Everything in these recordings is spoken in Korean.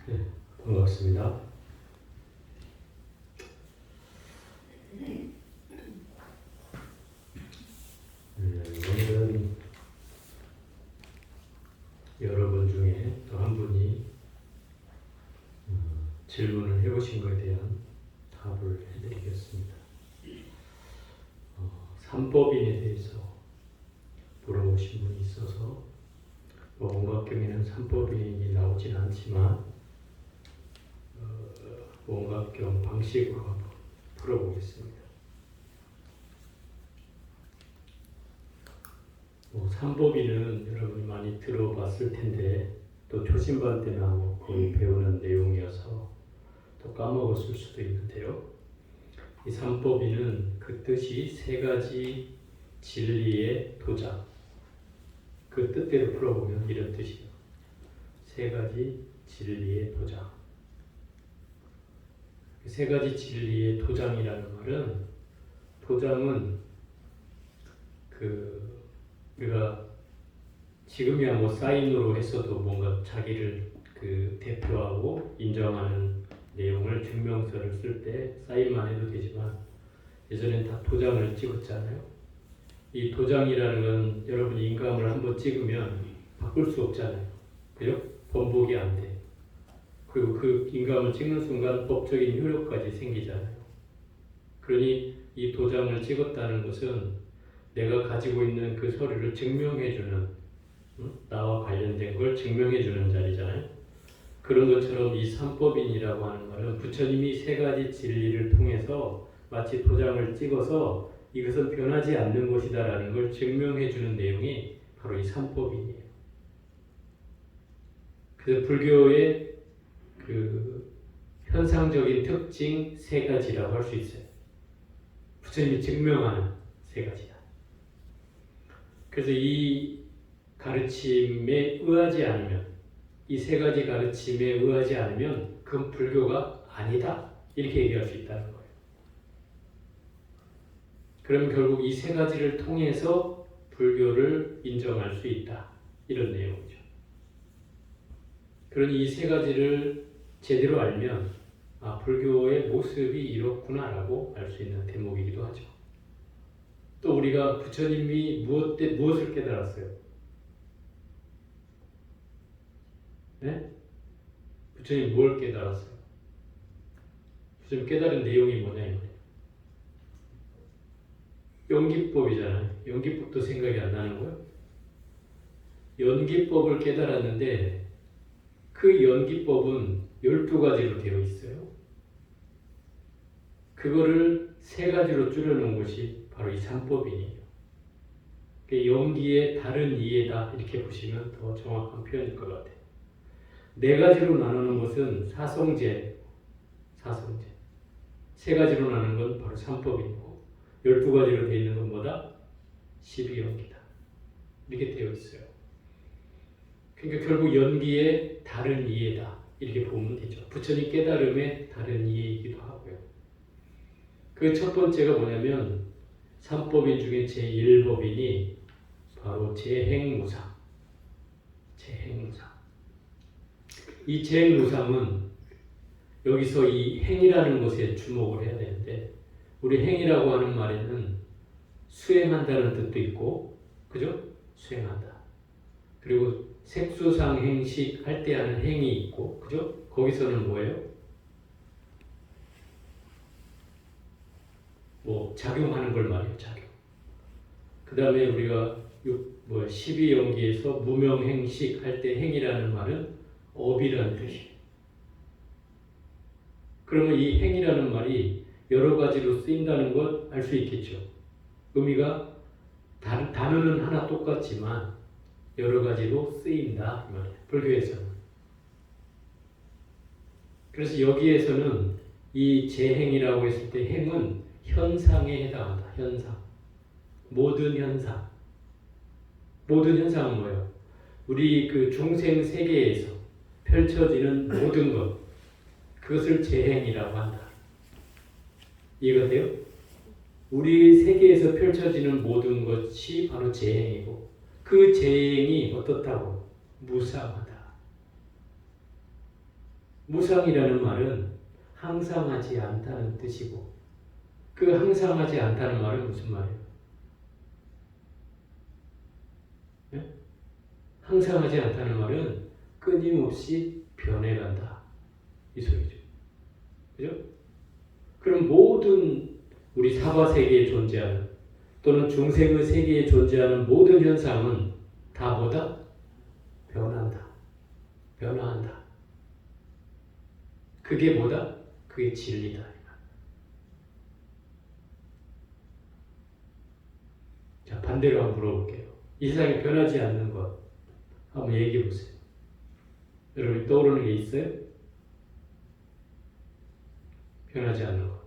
네, 반갑습니다. 오늘은 여러분 중에 또 한 분이 질문을 해보신 것에 대한 답을 해드리겠습니다. 삼법인에 대해서 물어보신 분이 있어서 원각경에는 삼법인이 나오진 않지만 원각경 방식으로 한번 풀어보겠습니다. 삼법인은 여러분이 많이 들어봤을 텐데 또 초신반 때나 거의 배우는 내용이어서 또 까먹었을 수도 있는데요. 이 삼법인은 그 뜻이 세 가지 진리의 도장, 그 뜻대로 풀어보면 이런 뜻이에요. 세 가지 진리의 도장. 세 가지 진리의 도장이라는 말은, 도장은 우리가 지금이야 사인으로 했어도 뭔가 자기를 대표하고 인정하는 내용을 증명서를 쓸 때 사인만 해도 되지만 예전엔 다 도장을 찍었잖아요. 이 도장이라는 건 여러분이 인감을 한번 찍으면 바꿀 수 없잖아요. 그죠? 번복이 안 돼. 그리고 그 인감을 찍는 순간 법적인 효력까지 생기잖아요. 그러니 이 도장을 찍었다는 것은 내가 가지고 있는 그 서류를 증명해주는, 나와 관련된 걸 증명해주는 자리잖아요. 그런 것처럼 이 삼법인이라고 하는 말은 부처님이 세 가지 진리를 통해서 마치 도장을 찍어서 이것은 변하지 않는 것이다라는 걸 증명해주는 내용이 바로 이 삼법인이에요. 그래서 불교의 현상적인 특징 세 가지라고 할 수 있어요. 부처님이 증명하는 세 가지다. 그래서 이 가르침에 의하지 않으면, 이 세 가지 가르침에 의하지 않으면 그건 불교가 아니다, 이렇게 얘기할 수 있다는 거예요. 그러면 결국 이 세 가지를 통해서 불교를 인정할 수 있다, 이런 내용이죠. 그러니 이 세 가지를 제대로 알면 불교의 모습이 이렇구나라고 알 수 있는 대목이기도 하죠. 또 우리가 부처님이 무엇을 깨달았어요? 네? 부처님 뭘 깨달았어요? 부처님 깨달은 내용이 뭐냐 이거예요. 연기법이잖아요. 연기법도 생각이 안 나는 거예요. 연기법을 깨달았는데 그 연기법은 12가지로 되어 있어요. 그거를 3가지로 줄여놓은 것이 바로 이 삼법인이에요. 연기의 다른 이해다, 이렇게 보시면 더 정확한 표현일 것 같아요. 4가지로 나누는 것은 사성제. 3가지로 나누는 건 바로 삼법인이고 12가지로 되어 있는 건 뭐다? 12연기다. 이렇게 되어 있어요. 그러니까 결국 연기의 다른 이해다, 이렇게 보면 되죠. 부처님 깨달음의 다른 이해이기도 하고요. 그 첫 번째가 뭐냐면 삼법인 중에 제1법인이 바로 재행무상. 이 재행무상은 여기서 이 행이라는 것에 주목을 해야 되는데, 우리 행이라고 하는 말에는 수행한다는 뜻도 있고, 그죠? 수행한다. 그리고 색수상행식 할 때 하는 행이 있고, 그죠? 거기서는 뭐예요? 작용하는 걸 말해요, 작용. 그 다음에 우리가 12연기에서 무명행식 할 때 행이라는 말은 업이라는 뜻이에요. 그러면 이 행이라는 말이 여러 가지로 쓰인다는 것 알 수 있겠죠. 의미가 단어는 하나 똑같지만 여러 가지로 쓰인다, 이 말이에요. 불교에서는. 그래서 여기에서는 이 재행이라고 했을 때 행은 현상에 해당한다. 현상. 모든 현상. 모든 현상은 뭐예요? 우리 중생 세계에서 펼쳐지는 모든 것, 그것을 재행이라고 한다. 이해가 돼요? 우리 세계에서 펼쳐지는 모든 것이 바로 재행이고, 그 재행이 어떻다고? 무상하다. 무상이라는 말은 항상하지 않다는 뜻이고, 그 항상하지 않다는 말은 무슨 말이에요? 네? 항상하지 않다는 말은 끊임없이 변해간다, 이 소리죠. 그죠? 그럼 모든 우리 사바세계에 존재하는 또는 중생의 세계에 존재하는 모든 현상은 다 뭐다? 변한다. 변화한다. 그게 뭐다? 그게 진리다. 자, 반대로 한번 물어볼게요. 이 세상에 변하지 않는 것 한번 얘기해 보세요. 여러분이 떠오르는 게 있어요? 변하지 않는 것.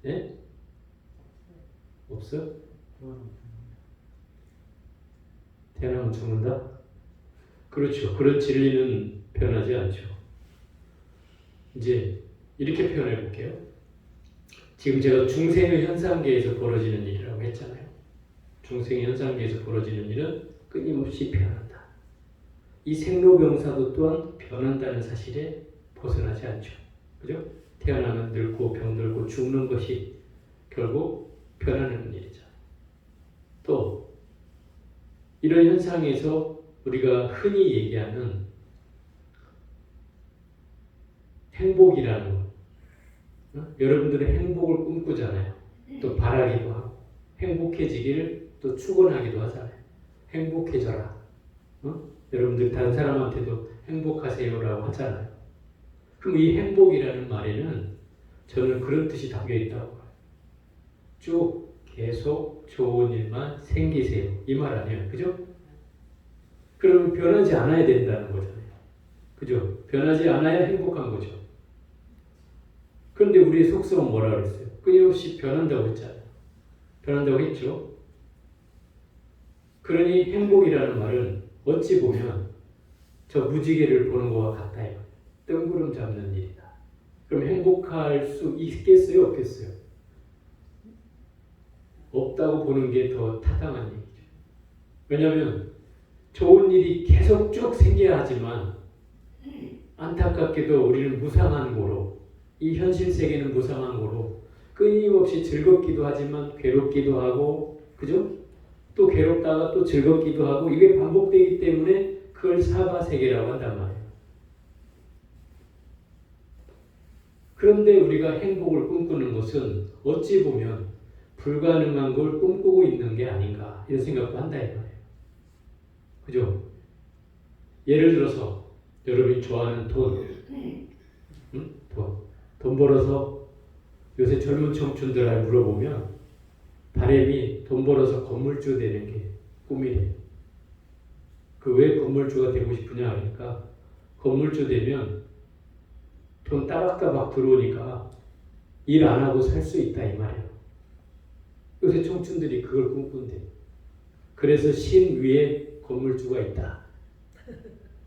네? 없어? 태어나면 죽는다? 그렇죠. 그런 진리는 변하지 않죠. 이제 이렇게 표현해 볼게요. 지금 제가 중생의 현상계에서 벌어지는 일이라고 했잖아요. 중생의 현상계에서 벌어지는 일은 끊임없이 변한다. 이 생로병사도 또한 변한다는 사실에 벗어나지 않죠. 그죠? 태어나면 늙고 병들고 죽는 것이 결국 변하는 일이죠. 또 이런 현상에서 우리가 흔히 얘기하는 행복이라는 것. 여러분들은 행복을 꿈꾸잖아요. 또 바라기도 하고 행복해지기를 또 축원하기도 하잖아요. 행복해져라. 여러분들 다른 사람한테도 행복하세요라고 하잖아요. 그럼 이 행복이라는 말에는 저는 그런 뜻이 담겨 있다고 봐요. 쭉 계속 좋은 일만 생기세요. 이 말 아니에요. 그죠? 그러면 변하지 않아야 된다는 거잖아요. 그죠? 변하지 않아야 행복한 거죠. 그런데 우리의 속성은 뭐라 그랬어요? 끊임없이 변한다고 했잖아요. 변한다고 했죠. 그러니 행복이라는 말은 어찌 보면 저 무지개를 보는 것과 같다. 뜬구름 잡는 일이다. 그럼 행복할 수 있겠어요? 없겠어요? 없다고 보는 게 더 타당한 얘기죠. 왜냐하면 좋은 일이 계속 쭉 생겨야 하지만 안타깝게도 우리는 무상한 고로, 이 현실 세계는 무상한 고로 끊임없이 즐겁기도 하지만 괴롭기도 하고, 그죠? 또 괴롭다가 또 즐겁기도 하고, 이게 반복되기 때문에 그걸 사바세계라고 한단 말이에요. 그런데 우리가 행복을 꿈꾸는 것은 어찌 보면 불가능한 걸 꿈꾸고 있는 게 아닌가, 이런 생각도 한다 이 말이에요. 그죠? 예를 들어서 여러분이 좋아하는 돈, 돈 벌어서 요새 젊은 청춘들한테 물어보면 바람이 돈 벌어서 건물주 되는 게 꿈이래요. 그 왜 건물주가 되고 싶으냐 하니까 건물주 되면 돈 따박따박 들어오니까 일 안 하고 살 수 있다 이 말이에요. 요새 청춘들이 그걸 꿈꾼대. 그래서 신 위에 건물주가 있다.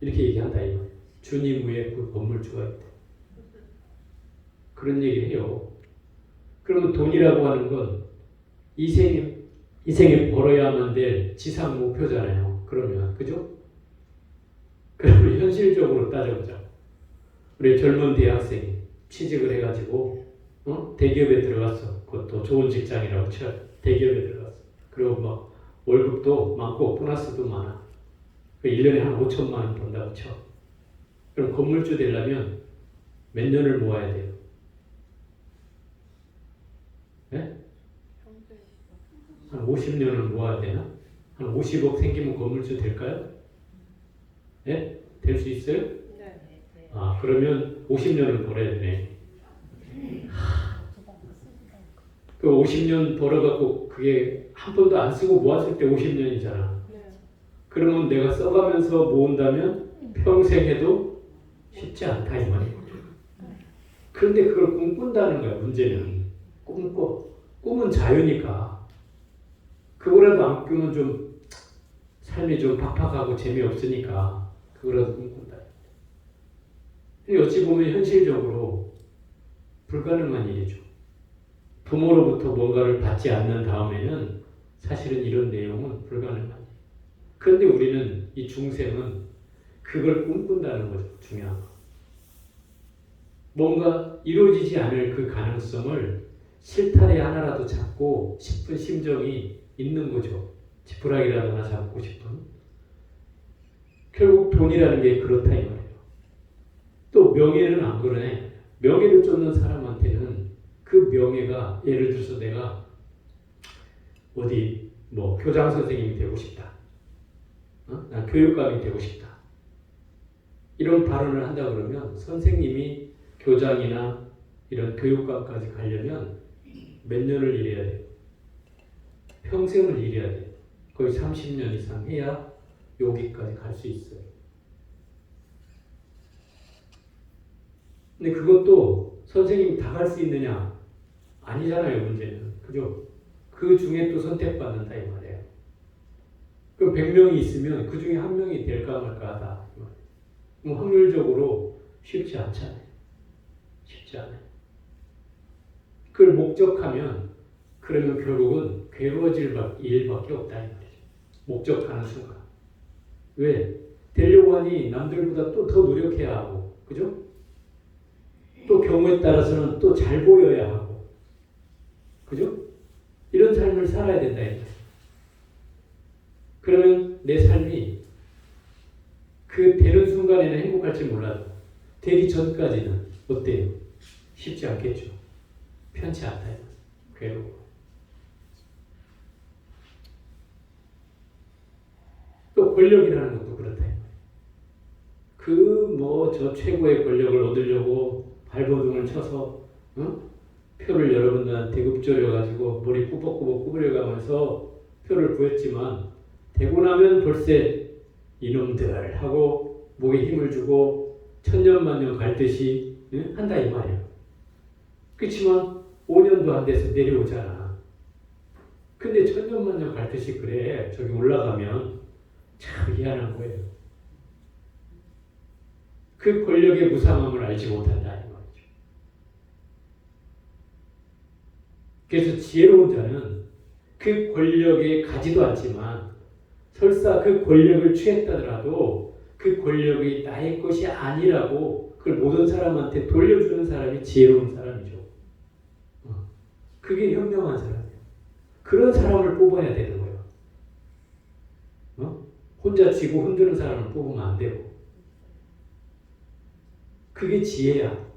이렇게 얘기한다 이 말이에요. 주님 위에 그 건물주가 있다. 그런 얘기를 해요. 그러면 돈이라고 하는 건 이 생에 벌어야만 될 지상 목표잖아요. 그러면 그죠? 그러면 현실적으로 따져보자. 우리 젊은 대학생이 취직을 해가지고 대기업에 들어갔어. 그것도 좋은 직장이라고 쳐. 대기업에 들어갔어. 그리고 막 월급도 많고 보너스도 많아. 1년에 한 5천만 원 번다고 쳐. 그럼 건물주 되려면 몇 년을 모아야 돼요? 네? 한 50년을 모아야 되나? 한 50억 생기면 건물주 될까요? 네? 될 수 있어요? 아, 그러면 50년을 벌어야 되네. 그 50년 벌어갖고 그게 한 번도 안 쓰고 모았을 때 50년이잖아. 그러면 내가 써가면서 모은다면 평생 해도 쉽지 않다 이 말이에요. 그런데 그걸 꿈꾼다는 거야. 문제는 꿈은 자유니까 그거라도 안 꾸면 좀 삶이 좀 팍팍하고 재미없으니까 그거라도 꿈꾼다. 어찌 보면 현실적으로 불가능한 일이죠. 부모로부터 뭔가를 받지 않는 다음에는 사실은 이런 내용은 불가능한 일. 그런데 우리는 이 중생은 그걸 꿈꾼다는 거죠. 중요한 거. 뭔가 이루어지지 않을 그 가능성을 실타래 하나라도 잡고 싶은 심정이 있는 거죠. 지푸라기라도 하나 잡고 싶은. 결국 돈이라는 게 그렇다 이 말이에요. 또 명예는 안 그러네. 명예를 쫓는 사람한테는 그 명예가, 예를 들어서 내가 어디 뭐 교장 선생님이 되고 싶다. 난 교육감이 되고 싶다. 이런 발언을 한다 그러면 선생님이 교장이나 이런 교육감까지 가려면 몇 년을 일해야 돼요? 평생을 일해야 돼요. 거의 30년 이상 해야 여기까지 갈 수 있어요. 근데 그것도 선생님이 다 갈 수 있느냐? 아니잖아요, 문제는. 그죠? 그 중에 또 선택받는다 이 말이에요. 그럼 100명이 있으면 그 중에 한 명이 될까 말까 하다. 그럼 확률적으로 쉽지 않잖아요. 쉽지 않아요. 그걸 목적하면 그러면 결국은 괴로워질 일밖에 없다 이 말이죠. 목적하는 순간. 왜? 되려고 하니 남들보다 또 더 노력해야 하고, 그죠? 또 경우에 따라서는 또 잘 보여야 하고, 그죠? 이런 삶을 살아야 된다 이 말이죠. 그러면 내 삶이 그 되는 순간에는 행복할지 몰라도 되기 전까지는 어때요? 쉽지 않겠죠. 편치 않다. 괴로워. 또 권력이라는 것도 그렇다. 그 뭐 저 최고의 권력을 얻으려고 발버둥을 쳐서 표를 여러분들한테 읊조려가지고 머리 꾸벅꾸벅 구부려가면서 표를 구했지만 되고 나면 벌써 이놈들 하고 목에 힘을 주고 천년만년 갈듯이 한다 이 말이에요. 그렇지만 5년도 안 돼서 내려오잖아. 근데 천년만년 갈듯이 그래. 저기 올라가면 참 희한한 거예요. 그 권력의 무상함을 알지 못한다 이 말이죠. 그래서 지혜로운 자는 그 권력에 가지도 않지만 설사 그 권력을 취했다더라도 그 권력이 나의 것이 아니라고 그걸 모든 사람한테 돌려주는 사람이 지혜로운 사람이죠. 그게 현명한 사람이에요. 그런 사람을 뽑아야 되는 거예요. 혼자 쥐고 흔드는 사람을 뽑으면 안 되고. 그게 지혜야.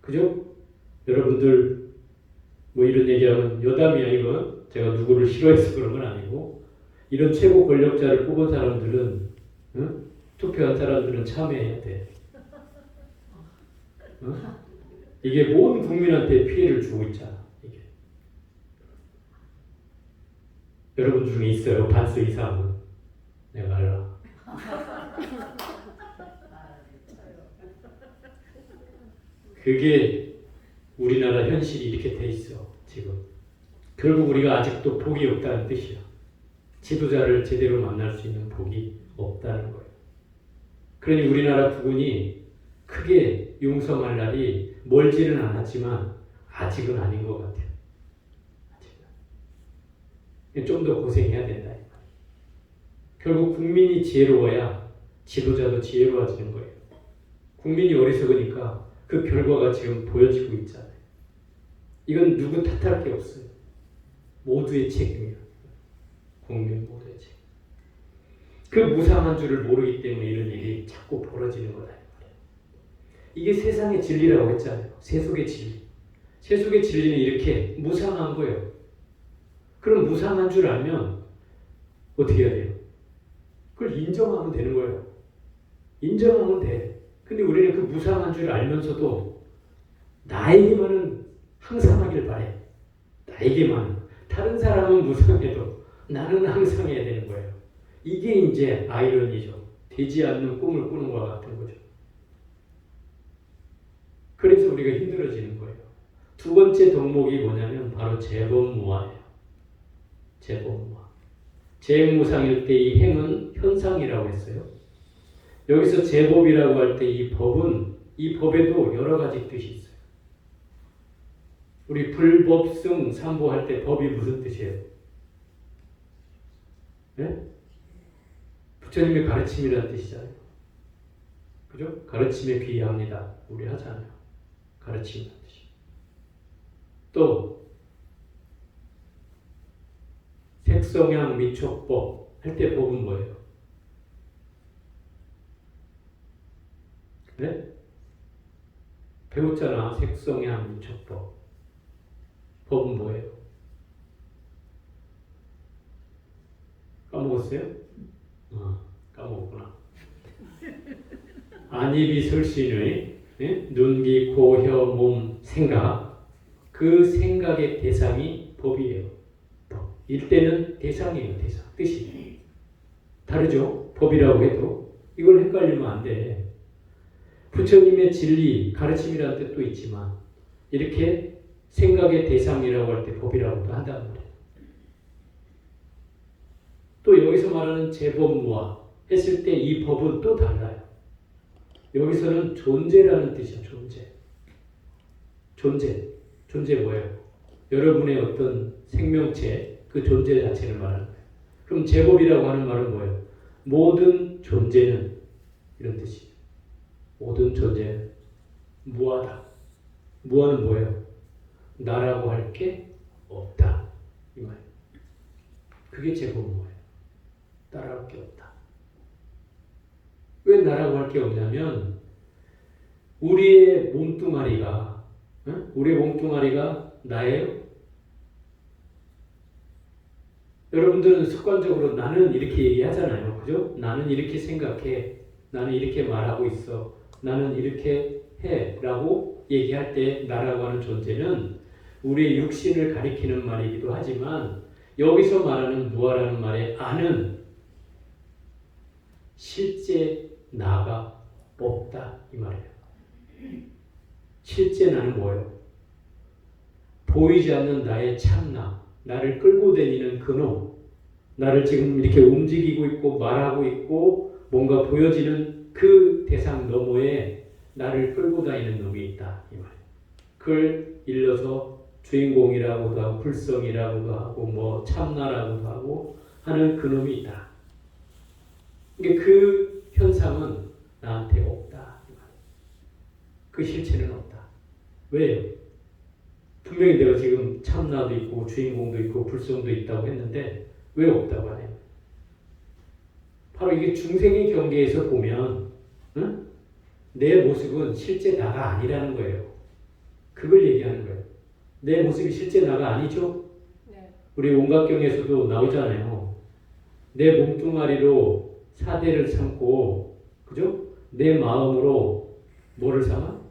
그죠? 여러분들 뭐 이런 얘기하면 여담이야 이건. 제가 누구를 싫어해서 그런 건 아니고 이런 최고 권력자를 뽑은 사람들은 투표한 사람들은 참여해야 돼. 이게 모든 국민한테 피해를 주고 있잖아. 이게. 여러분 중에 있어요. 반수 이상은. 내가 알아. 그게 우리나라 현실이 이렇게 돼 있어. 지금. 결국 우리가 아직도 복이 없다는 뜻이야. 지도자를 제대로 만날 수 있는 복이 없다는 거예요. 그러니 우리나라 부군이 크게 융성할 날이 멀지는 않았지만 아직은 아닌 것 같아요. 아직은. 좀 더 고생해야 된다. 결국 국민이 지혜로워야 지도자도 지혜로워지는 거예요. 국민이 어리석으니까 그 결과가 지금 보여지고 있잖아요. 이건 누구 탓할 게 없어요. 모두의 책임이에요. 국민 모두의 책임. 그 무상한 줄을 모르기 때문에 이런 일이 자꾸 벌어지는 거다. 이게 세상의 진리라고 했잖아요. 세속의 진리. 세속의 진리는 이렇게 무상한 거예요. 그럼 무상한 줄 알면 어떻게 해야 돼요? 그걸 인정하면 되는 거예요. 인정하면 돼. 근데 우리는 그 무상한 줄 알면서도 나에게만은 항상 하길 바래. 나에게만. 다른 사람은 무상해도 나는 항상 해야 되는 거예요. 이게 이제 아이러니죠. 되지 않는 꿈을 꾸는 것과 같은 거죠. 그래서 우리가 힘들어지는 거예요. 두 번째 덕목이 뭐냐면 바로 제법무화예요. 제법무화. 재무상일 때 이 행은 현상이라고 했어요. 여기서 제법이라고 할 때 이 법은 이 법에도 여러 가지 뜻이 있어요. 우리 불법승 삼보할 때 법이 무슨 뜻이에요? 네? 부처님의 가르침이라는 뜻이잖아요. 그죠? 가르침에 비유합니다. 우리 하잖아요. 가르침 하듯이. 또 색성향 미촉법 할 때 법은 뭐예요? 그래? 배웠잖아. 색성향 미촉법. 법은 뭐예요? 까먹었어요? 까먹었구나. 안이비설신의 눈, 귀, 코, 혀, 몸, 생각. 그 생각의 대상이 법이에요. 법. 일때는 대상이에요. 대상. 뜻이. 다르죠? 법이라고 해도. 이걸 헷갈리면 안 돼. 부처님의 진리, 가르침이라는 뜻도 있지만 이렇게 생각의 대상이라고 할 때 법이라고도 한다는 거예요. 또 여기서 말하는 제법무아 했을 때 이 법은 또 달라요. 여기서는 존재라는 뜻이야. 존재. 존재. 존재 뭐예요? 여러분의 어떤 생명체, 그 존재 자체를 말하는 거예요. 그럼 제법이라고 하는 말은 뭐예요? 모든 존재는 이런 뜻이에요. 모든 존재는 무하다. 무하는 뭐예요? 나라고 할 게 없다. 이 말이에요. 그게 제법무예요. 나라고 할 게 없다. 왜 나라고 할 게 없냐면 우리의 몸뚱아리가 우리의 몸뚱아리가 나예요? 여러분들은 습관적으로 나는 이렇게 얘기하잖아요. 그죠? 나는 이렇게 생각해. 나는 이렇게 말하고 있어. 나는 이렇게 해. 라고 얘기할 때 나라고 하는 존재는 우리의 육신을 가리키는 말이기도 하지만 여기서 말하는 무아라는 말의 아는 실제 나가 없다. 이 말이에요. 실제 나는 뭐예요? 보이지 않는 나의 참나, 나를 끌고 다니는 그놈, 나를 지금 이렇게 움직이고 있고 말하고 있고 뭔가 보여지는 그 대상 너머에 나를 끌고 다니는 놈이 있다. 이 말이에요. 그걸 일러서 주인공이라고도 하고 불성이라고도 하고 뭐 참나라고도 하고 하는 그놈이 있다. 그 현상은 나한테 없다. 그 실체는 없다. 왜요? 분명히 내가 지금 참나도 있고 주인공도 있고 불성도 있다고 했는데 왜 없다고 하냐? 바로 이게 중생의 경계에서 보면 내 모습은 실제 나가 아니라는 거예요. 그걸 얘기하는 거예요. 내 모습이 실제 나가 아니죠? 네. 우리 온각경에서도 나오잖아요. 내 몸뚱아리로 사대를 삼고 그죠? 내 마음으로 뭐를 삼아?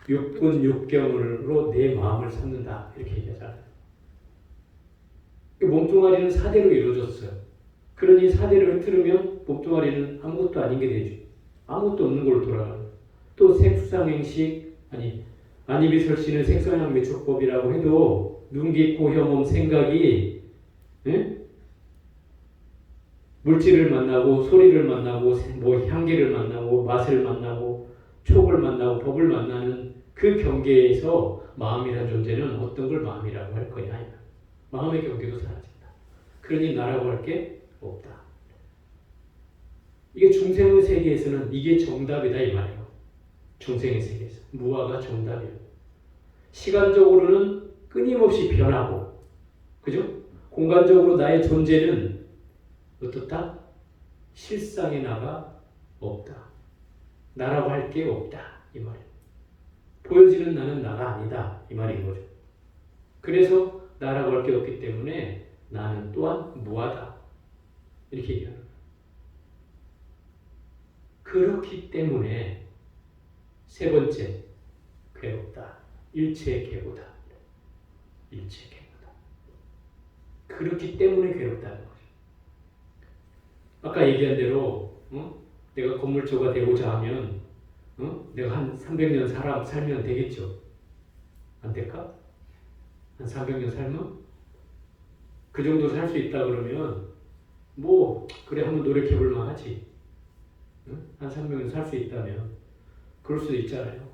육군 육경으로 내 마음을 삼는다. 이렇게 얘기하잖아요. 몸뚱아리는 사대로 이루어졌어요. 그러니 사대를 흐트르면 몸뚱아리는 아무것도 아닌 게 되죠. 아무것도 없는 걸로 돌아가는 거예요. 또 색수상행식 안이비설신은 색성향 매축법이라고 해도 눈, 귀, 코, 혀, 몸, 생각이 물질을 만나고 소리를 만나고 뭐 향기를 만나고 맛을 만나고 촉을 만나고 법을 만나는 그 경계에서 마음이라는 존재는 어떤 걸 마음이라고 할 거냐. 마음의 경계도 사라진다. 그러니 나라고 할 게 없다. 이게 중생의 세계에서는 이게 정답이다 이 말이에요. 중생의 세계에서 무아가 정답이에요. 시간적으로는 끊임없이 변하고 그죠? 공간적으로 나의 존재는 어떻다? 실상의 나가 없다. 나라고 할 게 없다. 이 말이에요. 보여지는 나는 나가 아니다. 이 말인 거죠. 그래서 나라고 할 게 없기 때문에 나는 또한 무하다. 이렇게 얘기하는 거예요. 그렇기 때문에 세 번째, 괴롭다. 일체 괴고다. 일체 괴고다. 그렇기 때문에 괴롭다는 거죠. 아까 얘기한 대로 내가 건물주가 되고자 하면 내가 한 300년 살면 되겠죠? 안 될까? 한 300년 살면? 그 정도 살 수 있다 그러면 뭐 그래 한번 노력해 볼 만하지. 한 300년 살 수 있다면 그럴 수도 있잖아요.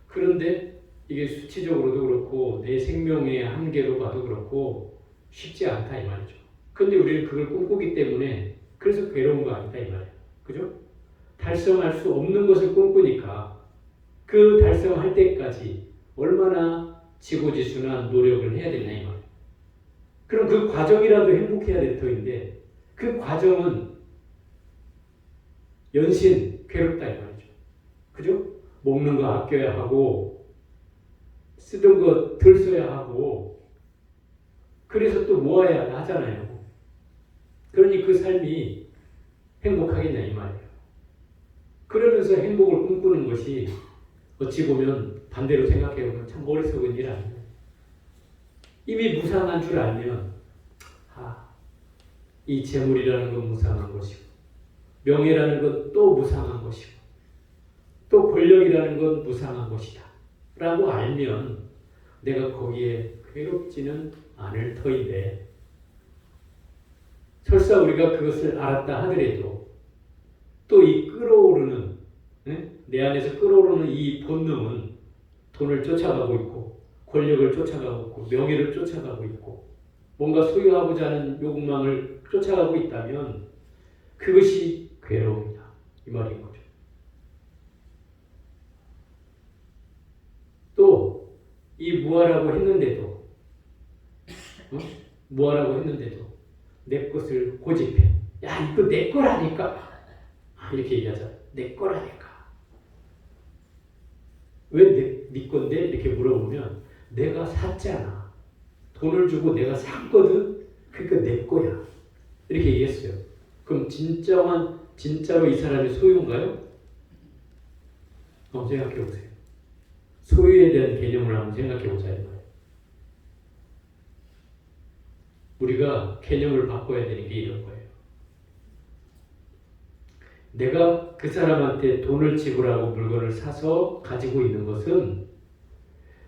그런데 이게 수치적으로도 그렇고 내 생명의 한계로 봐도 그렇고 쉽지 않다 이 말이죠. 그런데 우리는 그걸 꿈꾸기 때문에 그래서 괴로운 거 아니다 이 말이에요. 그죠? 달성할 수 없는 것을 꿈꾸니까 그 달성할 때까지 얼마나 지고지순한 노력을 해야 되냐 이 말이에요. 그럼 그 과정이라도 행복해야 될 터인데 그 과정은 연신 괴롭다 이 말이죠. 그죠? 먹는 거 아껴야 하고 쓰던 거 덜 써야 하고 그래서 또 모아야 하잖아요. 그러니 그 삶이 행복하겠냐 이 말이에요. 그러면서 행복을 꿈꾸는 것이 어찌 보면 반대로 생각해보면 참 머릿속은 일 아니에요. 이미 무상한 줄 알면 이 재물이라는 건 무상한 것이고 명예라는 건 또 무상한 것이고 또 권력이라는 건 무상한 것이다 라고 알면 내가 거기에 괴롭지는 않을 터인데 설사 우리가 그것을 알았다 하더라도 또 이 끌어오르는 내 안에서 끌어오르는 이 본능은 돈을 쫓아가고 있고 권력을 쫓아가고 있고 명예를 쫓아가고 있고 뭔가 소유하고자 하는 욕망을 쫓아가고 있다면 그것이 괴로움이다 이 말인 거죠. 또 이 무아라고 했는데도 내 것을 고집해. 야 이거 내 거라니까. 이렇게 얘기하잖아. 내 거라니까. 왜 네 건데? 이렇게 물어보면 내가 샀잖아. 돈을 주고 내가 샀거든. 그러니까 내 거야. 이렇게 얘기했어요. 그럼 진짜로 이 사람이 소유인가요? 한번 생각해 보세요. 소유에 대한 개념을 한번 생각해 보자. 우리가 개념을 바꿔야 되는 게 이런 거예요. 내가 그 사람한테 돈을 지불하고 물건을 사서 가지고 있는 것은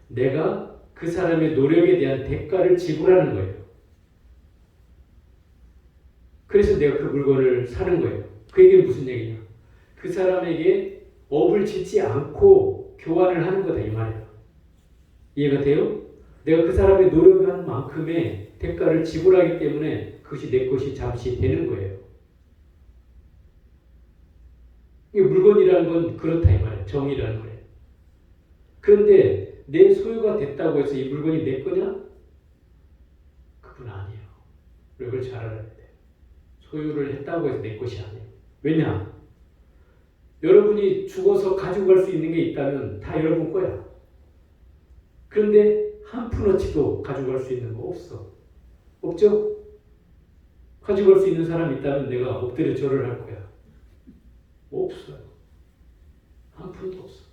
내가 그 사람의 노력에 대한 대가를 지불하는 거예요. 그래서 내가 그 물건을 사는 거예요. 그 얘기는 무슨 얘기냐? 그 사람에게 업을 짓지 않고 교환을 하는 거다 이 말이에요. 이해가 돼요? 내가 그 사람의 노력한 만큼의 대가를 지불하기 때문에 그것이 내 것이 잠시 되는 거예요. 물건이라는 건 그렇다 이 말이에요. 정의라는 거예요. 그런데 내 소유가 됐다고 해서 이 물건이 내 거냐? 그건 아니에요. 그걸 잘 알아야 돼요. 소유를 했다고 해서 내 것이 아니에요. 왜냐? 여러분이 죽어서 가지고 갈 수 있는 게 있다면 다 여러분 거야. 그런데 한 푼어치도 가지고 갈 수 있는 거 없어. 없죠? 가지고 갈 수 있는 사람이 있다면 내가 엎드려 절을 할 거야. 없어요. 한 푼도 없어.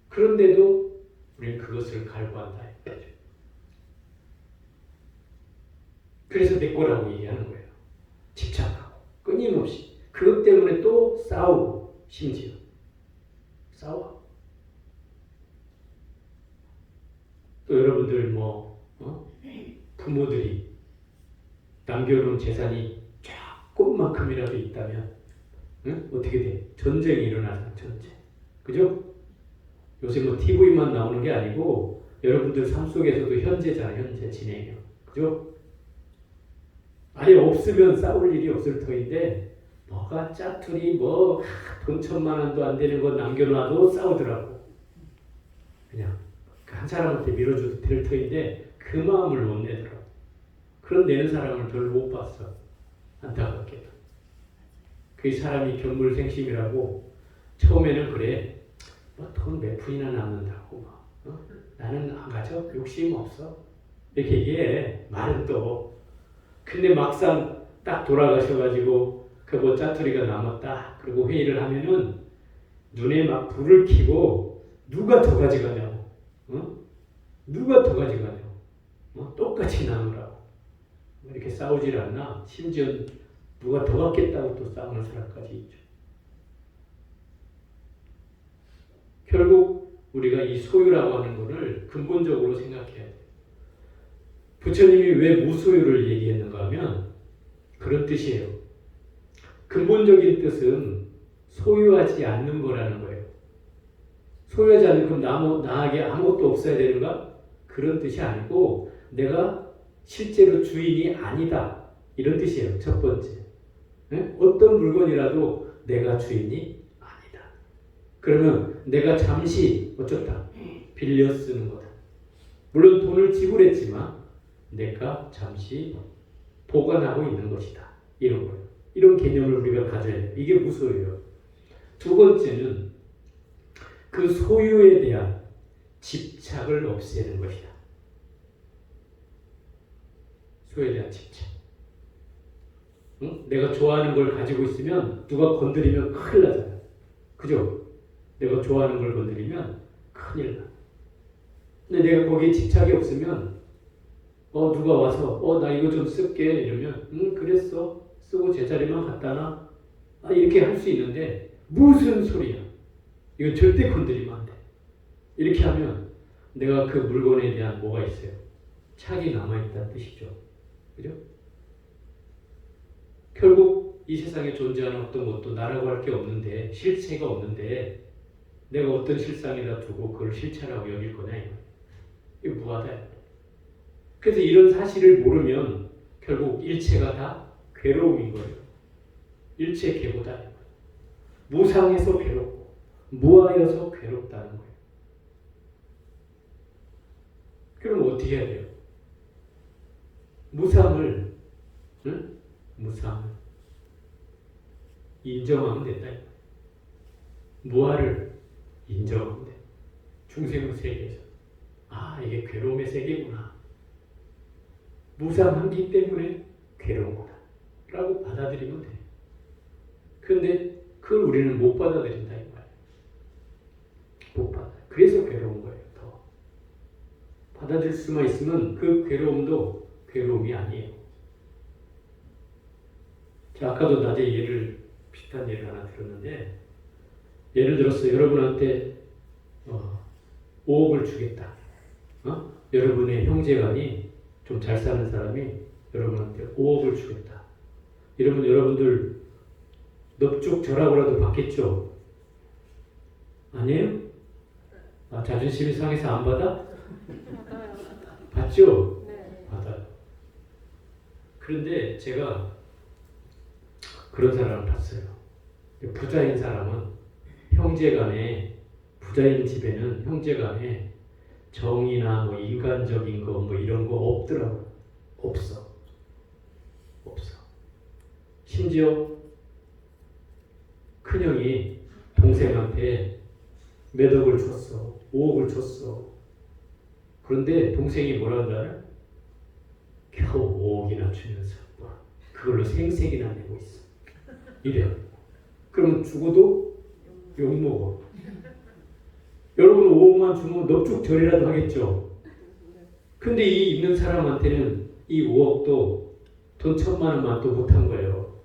그런데도 우리는 그것을 갈구한다. 그래서 내 거라고 얘기하는 거예요. 집착하고 끊임없이. 그것 때문에 또 싸우고 심지어 싸워. 또 여러분들 부모들이 남겨놓은 재산이 조금만큼이라도 있다면 어떻게 돼? 전쟁이 일어나잖아. 전쟁. 그죠? 요새 TV만 나오는 게 아니고 여러분들 삶 속에서도 현재잖아. 현재 진행이요. 그죠? 아예 없으면 싸울 일이 없을 터인데 뭐가 짜투리 돈 1,000만 원도 안 되는 거 남겨놔도 싸우더라고. 그냥 한 사람한테 밀어줘도 될 터인데 그 마음을 못 내더라고. 그런 내는 사람을 별로 못 봤어. 안타깝게도. 그 사람이 견물생심이라고 처음에는 그래. 돈 몇 푼이나 남는다고 나는 안 가져. 욕심 없어. 이렇게 얘기해. 말은 또. 근데 막상 딱 돌아가셔가지고 그 짜투리가 남았다. 그리고 회의를 하면은 눈에 막 불을 켜고 누가 더 가져가냐고. 누가 더 가져가냐고. 똑같이 나누라고. 이렇게 싸우질 않나. 심지어 누가 더 갖겠다고 또 싸우는 사람까지 있죠. 결국 우리가 이 소유라고 하는 것을 근본적으로 생각해야 돼요. 부처님이 왜 무소유를 얘기했는가 하면 그런 뜻이에요. 근본적인 뜻은 소유하지 않는 거라는 거예요. 소유하지 않는 그럼 나에게 아무것도 없어야 되는가? 그런 뜻이 아니고 내가 실제로 주인이 아니다. 이런 뜻이에요. 첫 번째. 어떤 물건이라도 내가 주인이 아니다. 그러면 내가 잠시 어쩌다 빌려 쓰는 거다. 물론 돈을 지불했지만 내가 잠시 보관하고 있는 것이다. 이런 거예요. 이런 개념을 우리가 가져야 돼요. 이게 무소유예요. 두 번째는 그 소유에 대한 집착을 없애는 것이다. 소유에 대한 집착. 응? 내가 좋아하는 걸 가지고 있으면 누가 건드리면 큰일 나잖아요. 그죠? 내가 좋아하는 걸 건드리면 큰일 나. 근데 내가 거기에 집착이 없으면 누가 와서 나 이거 좀 쓸게 이러면 그랬어. 쓰고 제자리만 갖다 놔. 이렇게 할 수 있는데 무슨 소리야. 이거 절대 건드리면 안 돼. 이렇게 하면 내가 그 물건에 대한 뭐가 있어요? 착이 남아있다는 뜻이죠. 그죠? 결국 이 세상에 존재하는 어떤 것도 나라고 할 게 없는데 실체가 없는데 내가 어떤 실상에다 두고 그걸 실체라고 여길 거냐 이게 무하다. 그래서 이런 사실을 모르면 결국 일체가 다 괴로움인 거예요. 일체 괴고다. 무상해서 괴롭고 무하여서 괴롭다는 거예요. 그럼 어떻게 해야 돼요? 무상을 인정하면 된다. 무아를 인정하면 돼. 중생의 세계에서 이게 괴로움의 세계구나. 무상하기 때문에 괴로운 거다 라고 받아들이면 돼. 그런데 그걸 우리는 못 받아들인다 이 말이에요. 못 받아. 그래서 괴로운 거예요. 더 받아들일 수만 있으면 그 괴로움도 괴로움이 아니에요. 자, 아까도 낮에 비슷한 예를 하나 들었는데, 예를 들어서 여러분한테 5억을 주겠다. 여러분의 형제간이 좀 잘 사는 사람이 여러분한테 5억을 주겠다. 이러면 여러분들 넙죽절하고라도 받겠죠? 아니에요? 자존심이 상해서 안 받아? 받죠? 네. 받아요. 그런데 제가 그런 사람을 봤어요. 부자인 사람은 부자인 집에는 형제간에 정의나 뭐 인간적인 거 뭐 이런 거 없더라고. 없어. 심지어 큰형이 동생한테 몇 억을 줬어. 5억을 줬어. 그런데 동생이 뭐라 한다? 겨우 5억이나 주면서 그걸로 생색이나 내고 있어. 이래요. 그러면 죽어도 욕먹어. 여러분 5억만 주면 넙죽절이라도 하겠죠. 근데 이 있는 사람한테는 이 5억도 돈 1,000만 원만 또 못한 거예요.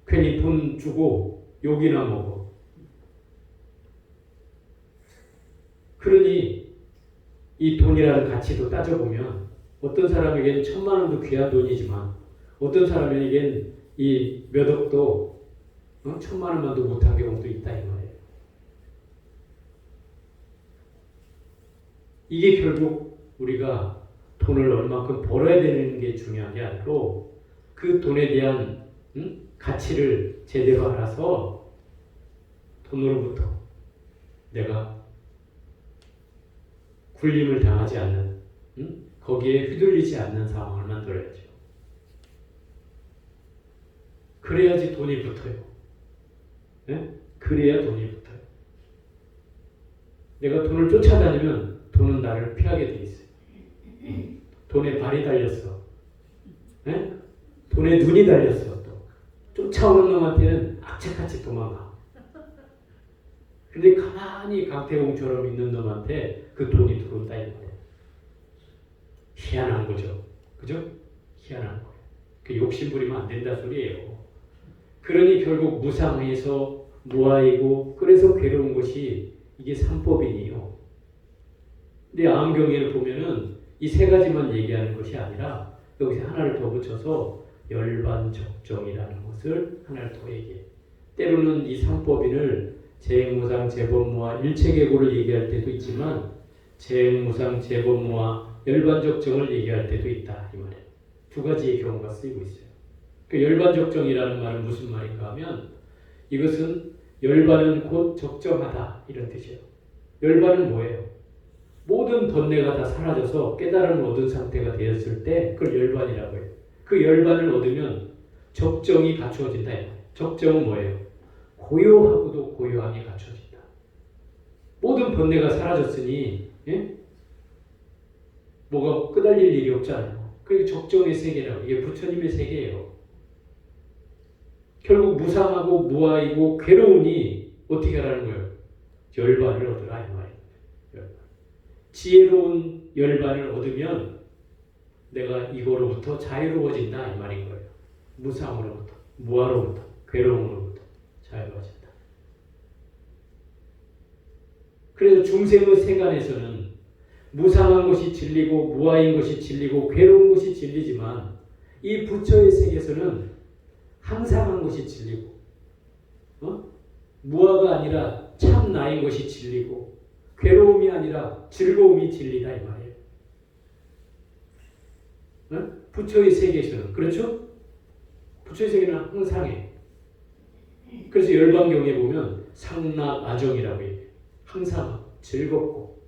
괜히 돈 주고 욕이나 먹어. 그러니 이 돈이라는 가치도 따져보면 어떤 사람에게는 1,000만 원도 귀한 돈이지만 어떤 사람에게는 이 몇 억도 1,000만 원만도 못한 경우도 있다 이 말이에요. 이게 결국 우리가 돈을 얼마큼 벌어야 되는 게 중요한 게 아니고 그 돈에 대한 가치를 제대로 알아서 돈으로부터 내가 굴림을 당하지 않는 거기에 휘둘리지 않는 상황을 만들어야죠. 그래야지 돈이 붙어요. 네? 그래야 돈이 붙어요. 내가 돈을 쫓아다니면 돈은 나를 피하게 돼 있어요. 돈에 발이 달렸어. 네? 돈에 눈이 달렸어. 또 쫓아오는 놈한테는 악착같이 도망가. 근데 가만히 강태공처럼 있는 놈한테 그 돈이 들어온다 이 말이에요. 희한한 거죠. 그죠? 희한한 거예요. 그 욕심 부리면 안 된다 소리예요. 그러니 결국 무상해서 무아이고 그래서 괴로운 것이 이게 삼법인이에요. 근데 암경에를 보면은 이 세 가지만 얘기하는 것이 아니라 여기서 하나를 더 붙여서 열반적정이라는 것을 하나를 더 얘기해. 때로는 이 삼법인을 재행무상, 재법무와 일체계고를 얘기할 때도 있지만 재행무상, 재법무와 열반적정을 얘기할 때도 있다 이 말이에요. 두 가지의 경우가 쓰이고 있어요. 그 열반적정이라는 말은 무슨 말인가 하면 이것은 열반은 곧 적정하다 이런 뜻이에요. 열반은 뭐예요? 모든 번뇌가 다 사라져서 깨달음을 얻은 상태가 되었을 때 그걸 열반이라고 해요. 그 열반을 얻으면 적정이 갖추어진다. 적정은 뭐예요? 고요하고도 고요함이 갖추어진다. 모든 번뇌가 사라졌으니 뭐가 끄달릴 일이 없잖아요. 그게 적정의 세계라고. 이게 부처님의 세계예요. 결국 무상하고 무아이고 괴로우니 어떻게 하라는 거예요? 열반을 얻으라 이 말이에요. 열반. 지혜로운 열반을 얻으면 내가 이거로부터 자유로워진다 이 말인 거예요. 무상으로부터, 무아로부터, 괴로움으로부터 자유로워진다. 그래서 중생의 세간에서는 무상한 것이 진리고 무아인 것이 진리고 괴로운 것이 진리지만 이 부처의 세계에서는 항상한 것이 진리고 무아가 아니라 참 나인 것이 진리고 괴로움이 아니라 즐거움이 진리다 이 말이에요. 부처의 세계에서는 그렇죠? 부처의 세계는 항상해. 그래서 열반경에 보면 상락아정이라고 해요. 항상 즐겁고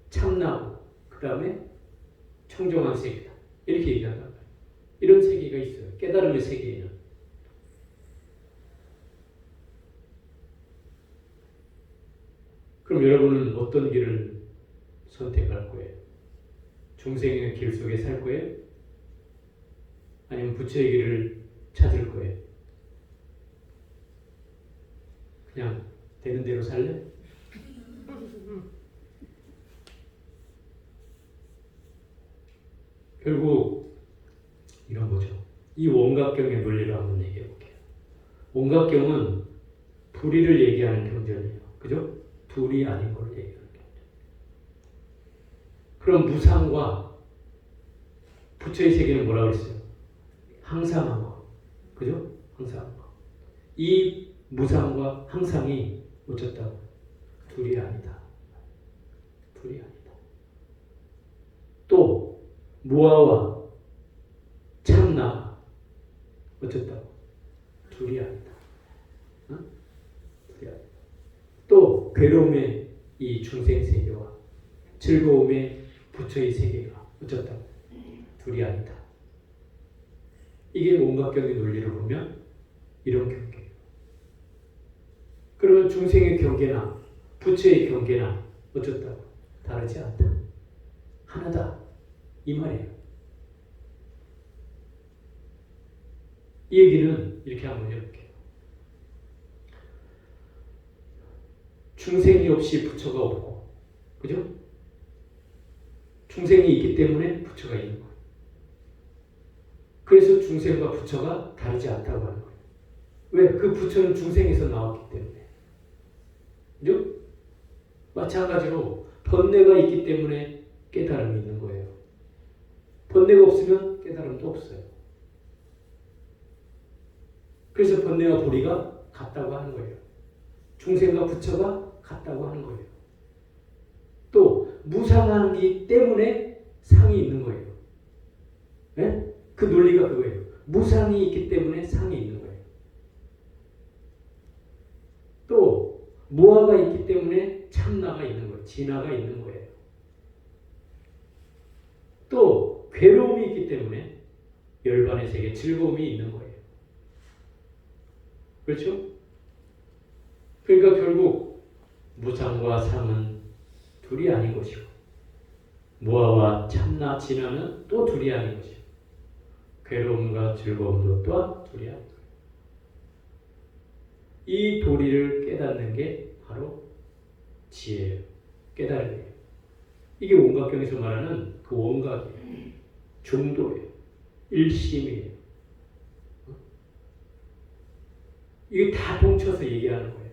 참나고 그 다음에 청정한 세계다 이렇게 얘기한단 말이에요. 이런 세계가 있어요. 깨달음의 세계에는. 그럼 여러분은 어떤 길을 선택할 거예요? 중생의 길 속에 살 거예요? 아니면 부처의 길을 찾을 거예요? 그냥 되는 대로 살래? 결국 이런 거죠. 이 원각경의 논리를 한번 얘기해 볼게요. 원각경은 불의를 얘기하는 경전이에요. 그죠? 불이 아닌 걸 얘기하는 경전. 그럼 무상과 부처의 세계는 뭐라고 했어요? 항상한 거. 그죠? 항상한 거. 이 무상과 항상이 어쩌다고? 둘이 아니다. 둘이 아니다. 또 무아와 참나 어쩌다고? 둘이 아니다. 둘이 아니다. 또 괴로움의 이 중생 세계와 즐거움의 부처의 세계가 어쩌다고? 둘이 아니다. 이게 원각경의 논리를 보면 이런 경계예요. 그러면 중생의 경계나 부처의 경계나 어쩌다고? 다르지 않다. 하나다. 이 말이에요. 이 얘기는 이렇게 한번 해볼게요. 중생이 없이 부처가 없고, 그죠? 중생이 있기 때문에 부처가 있는 거예요. 그래서 중생과 부처가 다르지 않다고 하는 거예요. 왜? 그 부처는 중생에서 나왔기 때문에. 그죠? 마찬가지로 번뇌가 있기 때문에 깨달음이 있는 거예요. 번뇌가 없으면 깨달음도 없어요. 그래서 번뇌와 불의가 같다고 하는 거예요. 중생과 부처가 같다고 하는 거예요. 또 무상하기 때문에 상이 있는 거예요. 네? 그 논리가 그거예요. 무상이 있기 때문에 상이 있는 거예요. 또 무아가 있기 때문에 참나가 있는 거예요. 진화가 있는 거예요. 또 괴로움이 있기 때문에 열반의 세계 즐거움이 있는 거예요. 그렇죠? 그러니까 결국 무상과 상은 둘이 아닌 것이고 무아와 참나 진화는 또 둘이 아닌 것이고 괴로움과 즐거움도 또한 둘이 아닌 거예요. 이 도리를 깨닫는 게 바로 지혜예요. 깨달음이에요. 이게 원각경에서 말하는 그 원각이에요. 중도예요. 일심이에요. 이게 다 동쳐서 얘기하는 거예요.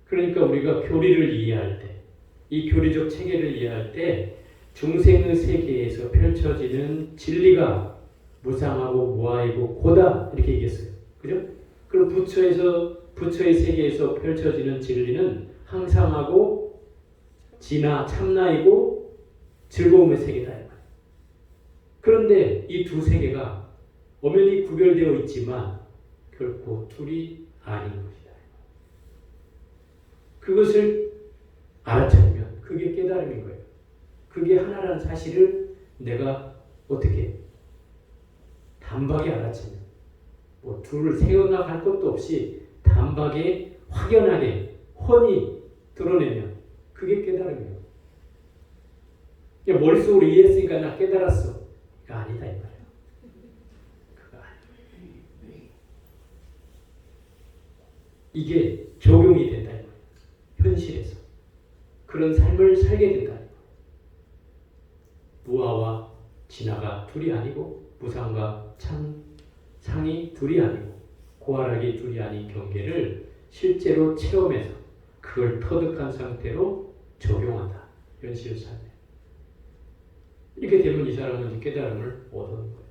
그러니까 우리가 교리를 이해할 때, 이 교리적 체계를 이해할 때 중생의 세계에서 펼쳐지는 진리가 무상하고 무아이고 고다 이렇게 얘기했어요. 그죠? 그럼 부처의 세계에서 펼쳐지는 진리는 항상하고 진화 참나이고 즐거움의 세계다. 그 그런데 이 두 세계가 엄연히 구별되어 있지만 결코 둘이 아닌 것이다. 그것을 알아차리면 그게 깨달음인 거예요. 그게 하나라는 사실을 내가 어떻게 단박에 알아차리면 뭐 둘을 세어나갈 것도 없이 단박에 확연하게 훤히 드러내면 그게 깨달음이에요. 머릿속으로 이해했으니까 나 깨달았어. 그거 아니다 이 말이에요. 그거 아니에요. 이게 적용이 된다 이 말이에요. 현실에서 그런 삶을 살게 된다. 무아와 진화가 둘이 아니고 무상과 상이 둘이 아니고 고활하기 둘이 아닌 경계를 실제로 체험해서 그걸 터득한 상태로 적용한다. 현실 삶에. 이렇게 되면 이 사람은 깨달음을 얻는 거예요.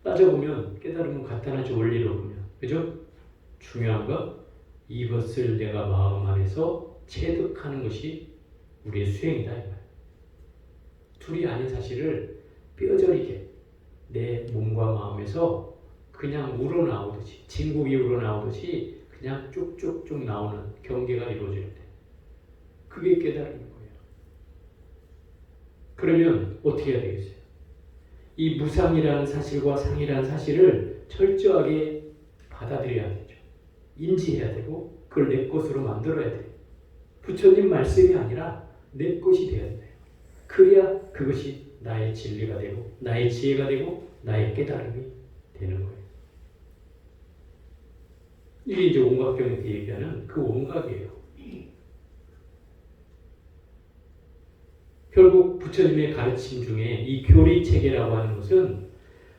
따져보면 깨달음은 간단하지 원리로 보면. 그죠? 중요한 건 이것을 내가 마음 안에서 체득하는 것이 우리의 수행이다. 이 말. 둘이 아닌 사실을 뼈저리게 내 몸과 마음에서 그냥 우러나오듯이 진국이 우러나오듯이 그냥 쭉쭉쭉 나오는 경계가 이루어질 때 그게 깨달음인 거예요. 그러면 어떻게 해야 되겠어요? 이 무상이라는 사실과 상이라는 사실을 철저하게 받아들여야 되죠. 인지해야 되고 그걸 내 것으로 만들어야 돼요. 부처님 말씀이 아니라 내 것이 되어야 돼요. 그래야 그것이 나의 진리가 되고 나의 지혜가 되고 나의 깨달음이 되는 거예요. 이게 이제 온각경에서 얘기하는 그 온각이에요. 결국 부처님의 가르침 중에 이 교리체계라고 하는 것은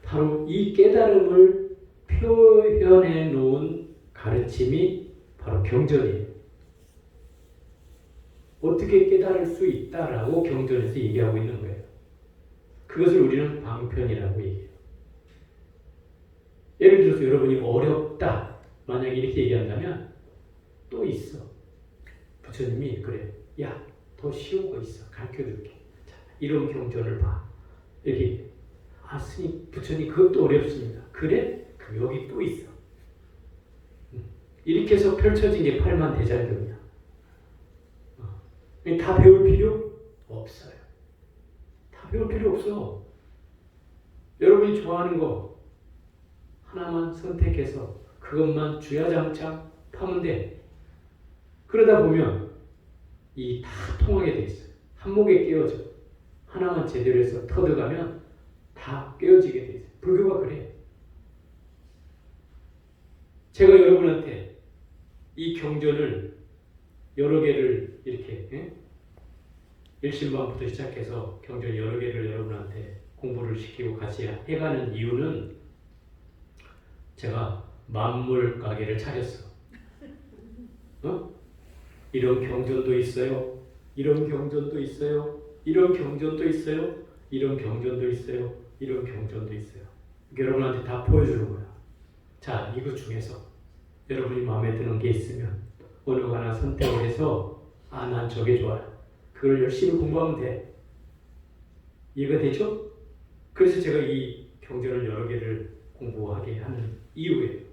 바로 이 깨달음을 표현해 놓은 가르침이 바로 경전이에요. 어떻게 깨달을 수 있다라고 경전에서 얘기하고 있는 거예요. 그것을 우리는 방편이라고 얘기해요. 예를 들어서 여러분이 어렵다 만약에 이렇게 얘기한다면 또 있어. 부처님이 그래. 야, 더 쉬운 거 있어. 가르쳐줄게. 자, 이런 경전을 봐. 이렇게. 아, 스님, 부처님 그것도 어렵습니다. 그래? 그럼 여기 또 있어. 이렇게 해서 펼쳐진 게 팔만대장경이야. 다 배울 필요 없어요. 다 배울 필요 없어. 여러분이 좋아하는 거 하나만 선택해서 그것만 주야장창 파면 돼. 그러다 보면 이 다 통하게 돼 있어요. 한목에 깨어져. 하나만 제대로 해서 터득하면 다 깨어지게 돼 있어요. 불교가 그래. 제가 여러분한테 이 경전을 여러 개를 이렇게 일신반부터 시작해서 경전 여러 개를 여러분한테 공부를 시키고 같이 해가는 이유는 제가 만물 가게를 차렸어. 이런 경전도 있어요. 이런 경전도 있어요. 이런 경전도 있어요. 이런 경전도 있어요. 이런 경전도 있어요. 여러분한테 다 보여주는 거야. 자, 이거 중에서 여러분이 마음에 드는 게 있으면 어느 하나 선택을 해서 난 저게 좋아요. 그걸 열심히 공부하면 돼. 이해가 되죠? 그래서 제가 이 경전을 여러 개를 공부하게 하는 이유예요.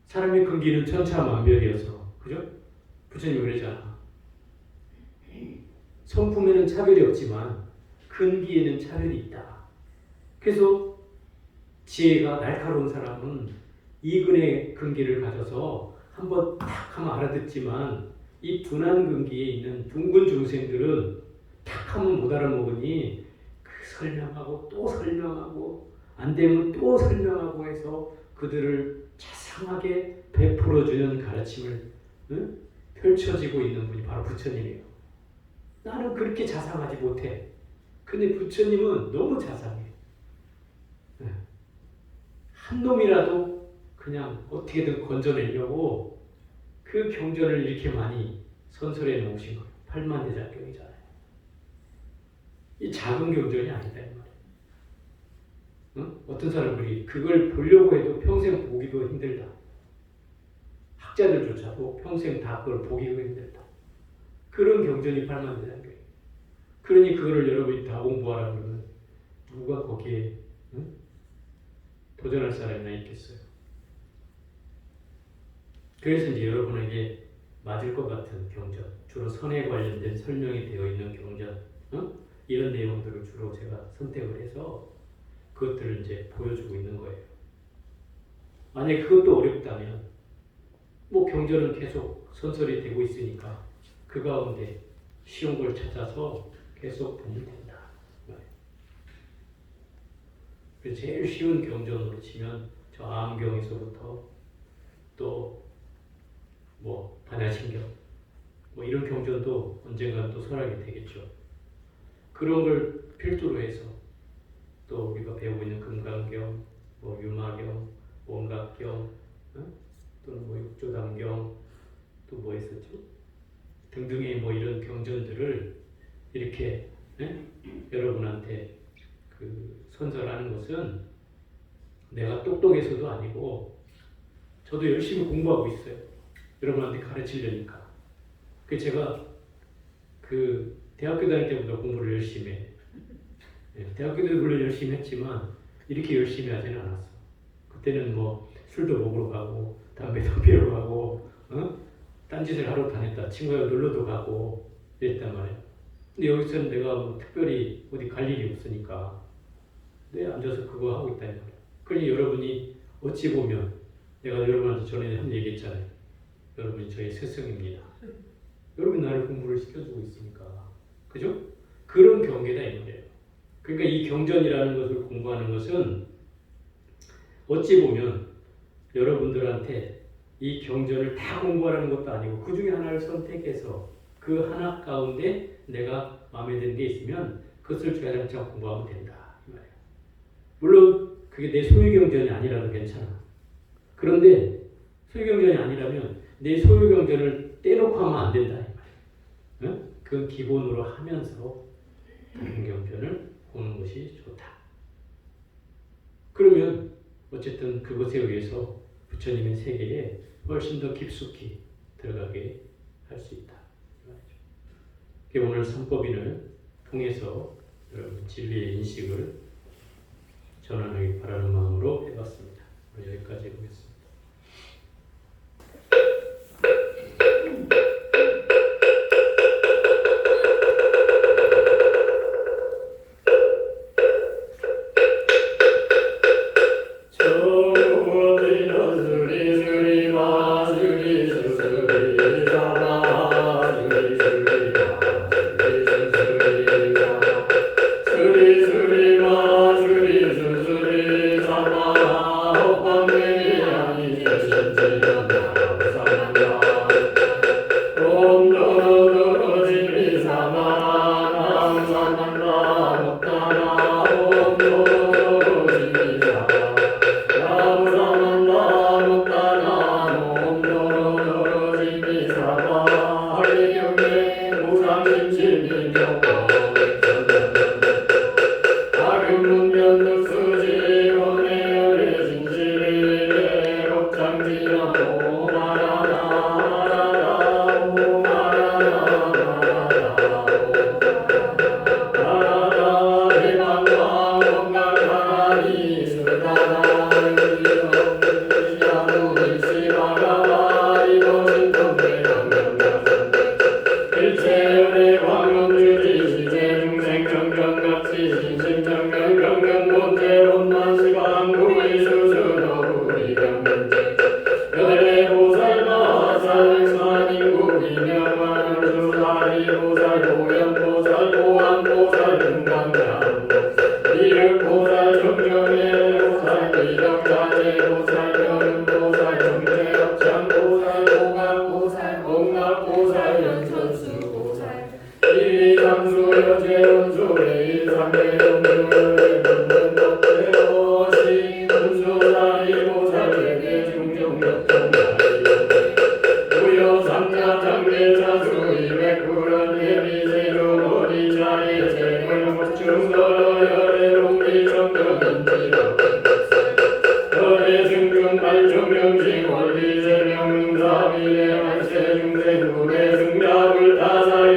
사람의 근기는 천차만별이어서, 그죠? 부처님이 그러잖아. 성품에는 차별이 없지만 근기에는 차별이 있다. 그래서 지혜가 날카로운 사람은 이근의 근기를 가져서 한번 탁 하면 알아듣지만 이 둔한 근기에 있는 둥근 중생들은 탁 하면 못 알아먹으니 그 설명하고 또 설명하고 안 되면 또 설명하고 해서 그들을 자상하게 베풀어주는 가르침을 펼쳐지고 있는 분이 바로 부처님이에요. 나는 그렇게 자상하지 못해. 근데 부처님은 너무 자상해. 한 놈이라도 그냥 어떻게든 건져내려고 그 경전을 이렇게 많이 선설해 놓으신 거예요. 팔만대장경이잖아요. 이 작은 경전이 아니다 이 말이에요. 어떤 사람들이 그걸 보려고 해도 평생 보기도 힘들다. 학자들조차도 평생 다 그걸 보기도 힘들다. 그런 경전이 발만된다는 거예요. 그러니 그거를 여러분이 다 공부하라 그러면 누가 거기에 응? 도전할 사람이나 있겠어요. 그래서 이제 여러분에게 맞을 것 같은 경전, 주로 선에 관련된 설명이 되어 있는 경전, 이런 내용들을 주로 제가 선택을 해서 그것들을 이제 보여주고 있는 거예요. 만약에 그것도 어렵다면 뭐 경전은 계속 선설이 되고 있으니까 그 가운데 쉬운 걸 찾아서 계속 보면 된다. 그래서 제일 쉬운 경전으로 치면 저 암경에서부터 또 뭐 반야신경 뭐 이런 경전도 언젠가 또 설하게 되겠죠. 그런 걸 필두로 해서 또 우리가 배우고 있는 금강경, 뭐 유마경, 원각경, 또는 뭐 육조담경, 또 뭐 있었죠? 등등의 뭐 이런 경전들을 이렇게 여러분한테 그 선설하는 것은 내가 똑똑해서도 아니고 저도 열심히 공부하고 있어요. 여러분한테 가르치려니까. 그 제가 그 대학교 다닐 때보다 공부를 열심히 해. 대학교 때도 물론 열심히 했지만 이렇게 열심히 하지는 않았어. 그때는 뭐 술도 먹으러 가고 담배도 피우러 가고 딴짓을 하러 다녔다. 친구가 놀러도 가고 이랬단 말이에요. 근데 여기서는 내가 뭐 특별히 어디 갈 일이 없으니까 내 앉아서 그거 하고 있다는 거예요. 그러니 여러분이 어찌 보면 내가 여러분한테 전에 한 얘기 했잖아요. 여러분이 저의 스승입니다. 여러분 나를 공부를 시켜주고 있으니까. 그죠? 그런 경계다 이 말이에요. 그러니까 이 경전이라는 것을 공부하는 것은 어찌 보면 여러분들한테 이 경전을 다 공부하라는 것도 아니고 그 중에 하나를 선택해서 그 하나 가운데 내가 마음에 드는 게 있으면 그것을 주야장창 공부하면 된다. 이 말이에요. 물론 그게 내 소유 경전이 아니라도 괜찮아. 그런데 소유 경전이 아니라면 내 소유 경전을 떼놓고 하면 안 된다. 이 말이에요. 그 기본으로 하면서 다른 경전을 보는 것이 좋다. 그러면 어쨌든 그것에 의해서 부처님의 세계에 훨씬 더 깊숙이 들어가게 할 수 있다. 오늘 삼법인을 통해서 여러분 진리의 인식을 전환하기 바라는 마음으로 해봤습니다. 오늘 여기까지 해보겠습니다. 원리 제명 사비례 만세 중생 구대 승답을 다사이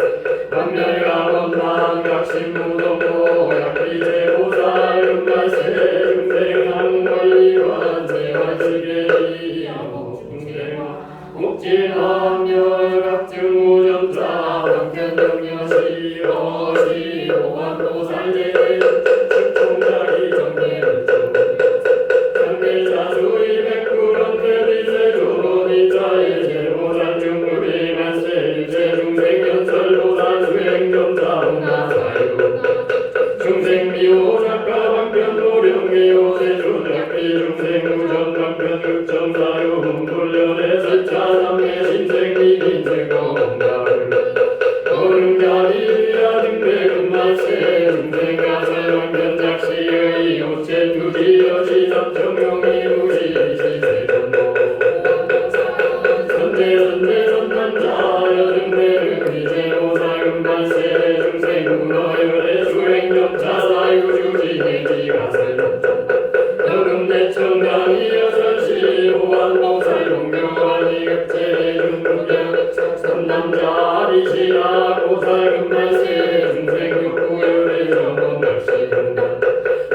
정여시 어시 보관보살제대 즉통자기 정례를 정례자수의 백구런 대비세 조로니자의 제보살 중국의 만세 유세 중생연설보살 수행점사훈나사유 중생미호 작가방편 노령미호 세조작비 중생무전방편 극정사유 훈불련의 설차남매 신생미빈제거 어른자리야 등대금만세 중생가설방편작시의 이웃제 두지여시 삼정용이 무시시세전도 선제선남자 여등대를 이제모사금만세 중생문어열의 수행점차사유주지내지가설 여금대청강이 여설시 호환보살 용교환이 급제 중국양 삼남자 아리시라 보살금만세 중생육구열의 정원각시금단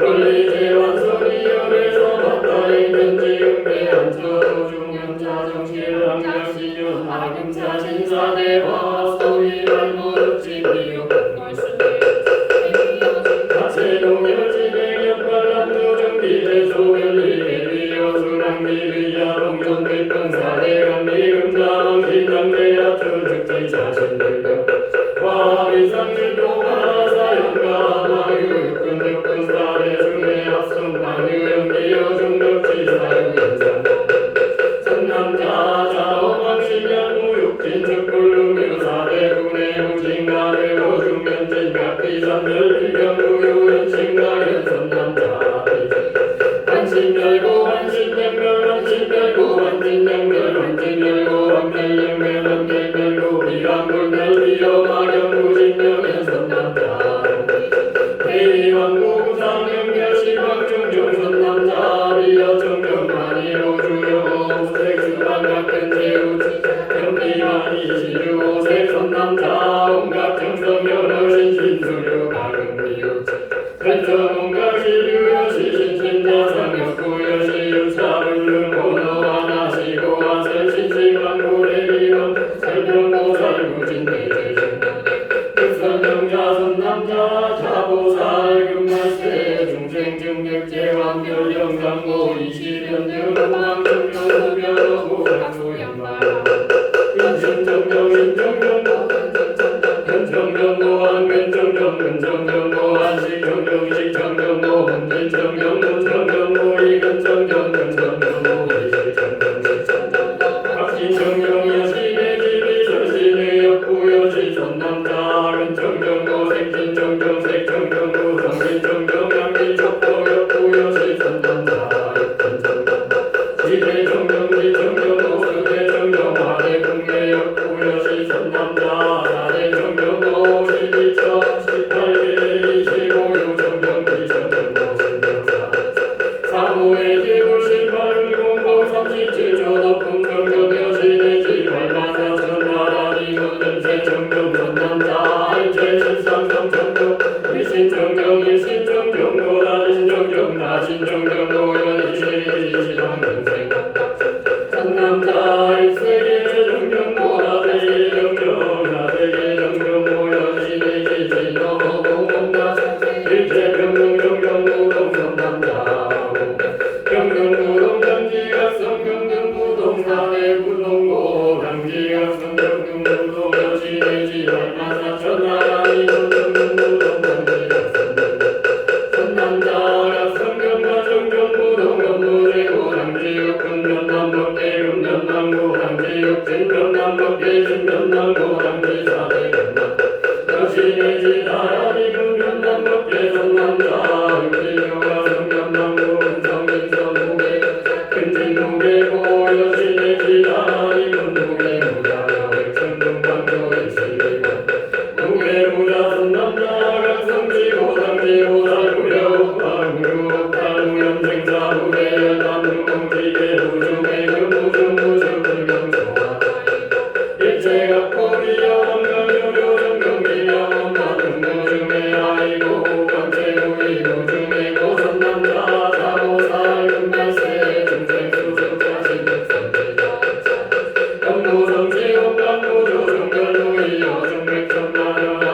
원리제완선이 열에서 맞다의 견지응대 안처도 중연자 정실랑작시년 하금사 신사대화 소위발모득진비요 정무성지원광무조정별로이여정백천만여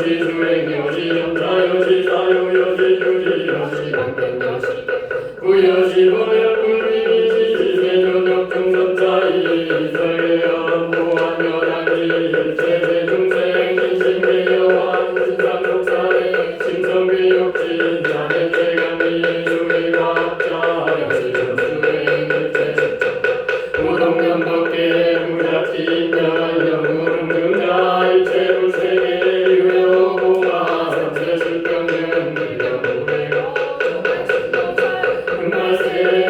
여시 수행 여시 점사 여시 사유 여시 주지 여시 방편 여시 구여시 보멸 불미시 시세조적 중선자이 설계연 무한 여당기 일체세 중생 신심계여왕 신상속사회 신성비육진 자네체감미 수위과학자 여시 전수행 일체 무동연법계 무작지인연 영무릉증자 일체불세계 유효공화 삼세실병은 물려무배가 금말세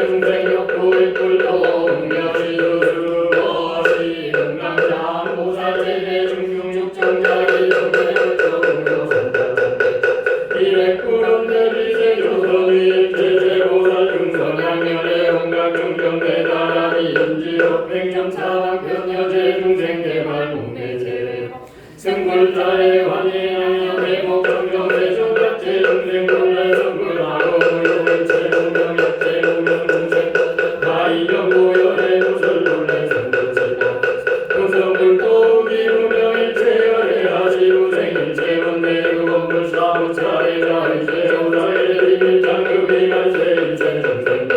중생욕구 일불도 응여시주수 거시 금강장 보살제계 중중육정자기 정대불정교선자선대 이백구런대비세조선위 제제보살 중선양열의 온갖중경대다라니 인지로 백념사왕변여제 중생개발 공내제외 승불자의 환희양염의 목정경대 조각제 중생불래 성불하고 무용일체 무명약체 무명중생 가이경고열의 무설불래 성불지다 무성불도 기무명일체 열애하시 무생일체 원내유원불사무차례 자일체 조사의 비밀장급이 말세일체 중생분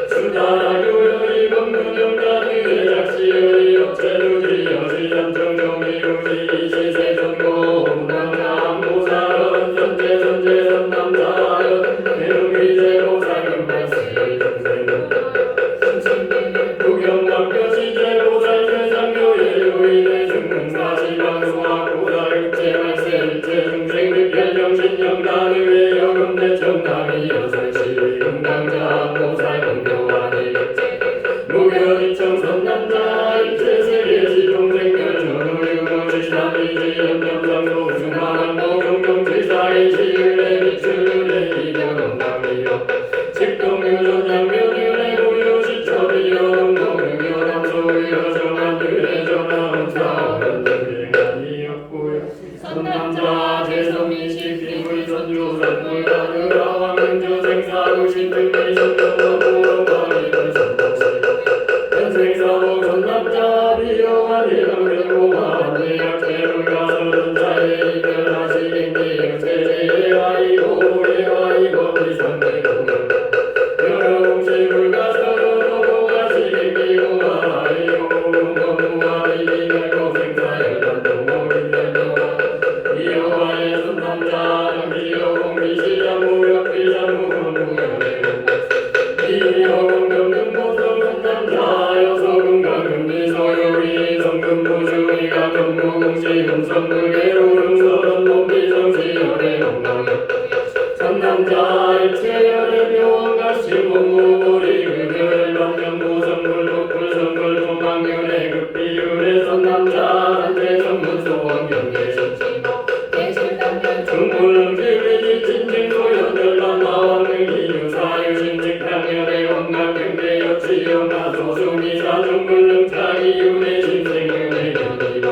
수다라교열이 법문영가능의 작시의 역체루지 여시장정용이 우시 이시세전고 문왕남보살은 선제선남자연 대릉이제보살금발세 중생군 구경방표시제보살 세상교의 유인의 중문사시방수학 보살육체말세일체 중생득별정신영가능의 여금대청남이 여설시 금강자 보살공교환이 무견이청선남자 일체세계시 동생별 전우유무지삼이지 염염상동 중화남도 경경지사이시 유래비추유래 이견원남이여 직동유전양면유래 고유시처비여 동동유연함소유여 정한유래 전함사오는 등행아니었구요 선남자 재성이시 비물전주 선물가느라 왕릉주 생사구신 등미신경원보험관이를 선복시고 현생사복 선남자 비용하니 강변고만 내약체물가서른자의 이별하시겠니 제제예와이고 예와이고 비상대공연 여러공시불가서로고가시겠니고마이고 공무와이기말고 생사열반동오일년동아 이여와의 선남자 장비여공비시장무역비장무건무연의 이여공금금보성선남자 여서금강금비소요리 성금부주의가 금무공시금선물계로릉서른 몸비성시열의공강연 선남자 일체열의묘원가시 몸무보리 급여일방명무성불독불성불 도망연의 급비율의 선남자 단체전문소원경계시 중불릉지위지 진징소연열반마왕릉이 유사유신직당연의 원각경대 여치영아 소수미사 중불릉차기 윤의 신생윤의 견디로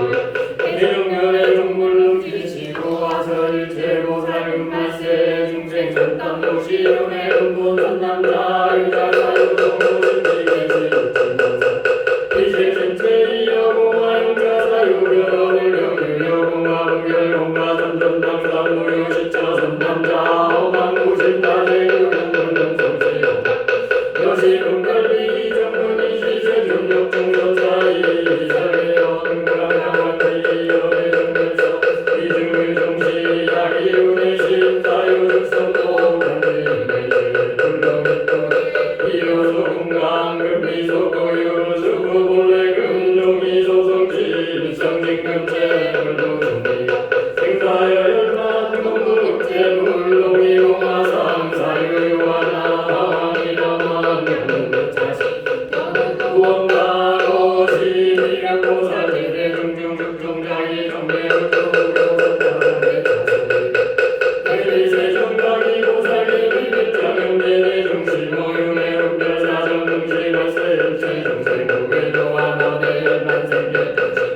대령연의 중불릉지시고 와서일체보살금말세 중생전담도시윤의 근본선남자 유자사유동무신지계시유치면서 이세신체이여공화용자사유별어물령유여공화무결공화 전전당사무유시처 선남자 어망무신다제유경물릉성시요 여시금갈비 이정문이시세준력중선사이 이설계연강강한비열의중별서 이주유종시 야기윤의신사유즉성도 강대윤의제 불렁이꾼 이어소금강금미소고유수구본래 금종이소성지 성직금체 불도종기 생사여열만 공부급체 불동이공화상 사유유하나 하왕이라만 명문자시 구원가고시 미륵보살제대 중중죽종자기 정매울종교선자선대 자소리 대리세정가기 보살기 비빛자경대대 중시모윤의 흑별사정등시발세일체 중생구괴도하나대연만생계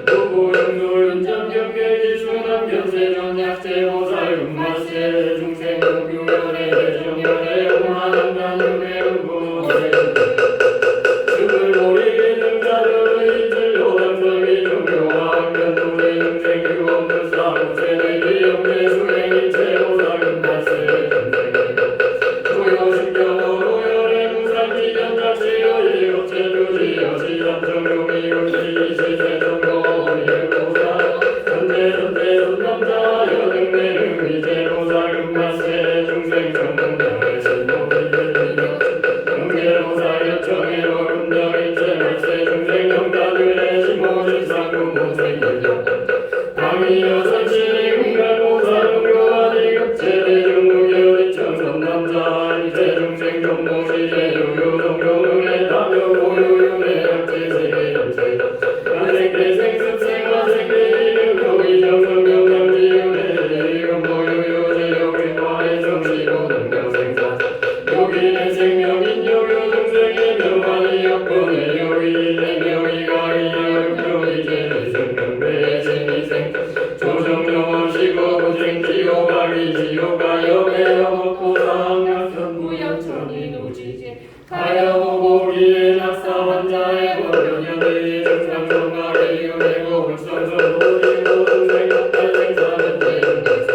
부부중도윤정경계기 순환견세전약제보살 금말세 중생구규연의 대정연의 공화당단윤의 은구세 죽을모리게 등자들의 인질로당설기 종교와 한견도의 중생규원불사무세대기 영계 수행 일체 보살금 발세 조여신경어 오열의 무상지견 작시여 예요체주지여 시삼정용이 용시 시세정거원이 보살 전대 전남자 여등내는 이제 보살금 발세 중생 전문장의 신도비들이며 영계보살 여청의 어금정일체 발세 중생 영가들의 심호실상구 모생일령 방위여 선신의 공갈보살 공교하니 급제대중무결이 청선남자 이제 중생 정모시제 요요동교문의 다묘 고요윤의 약제세계 연세 안생대생 습생화생대 이름표의 정성명량지윤의 이름모요요제 여기과의 정시고 능명생사 여기의 생명인 요요중생의 명만이 여건의 여기의 명의가 이여육표의 제의 생명배의 생이생 조정정원시고 부생지오가리 지오가 여배여 먹고상 약선 무양천이 노지제 가여보기에 낙사환자의 고려년의 정상정말의 유해고 불성선도리고 등생각탈생사는 대응대상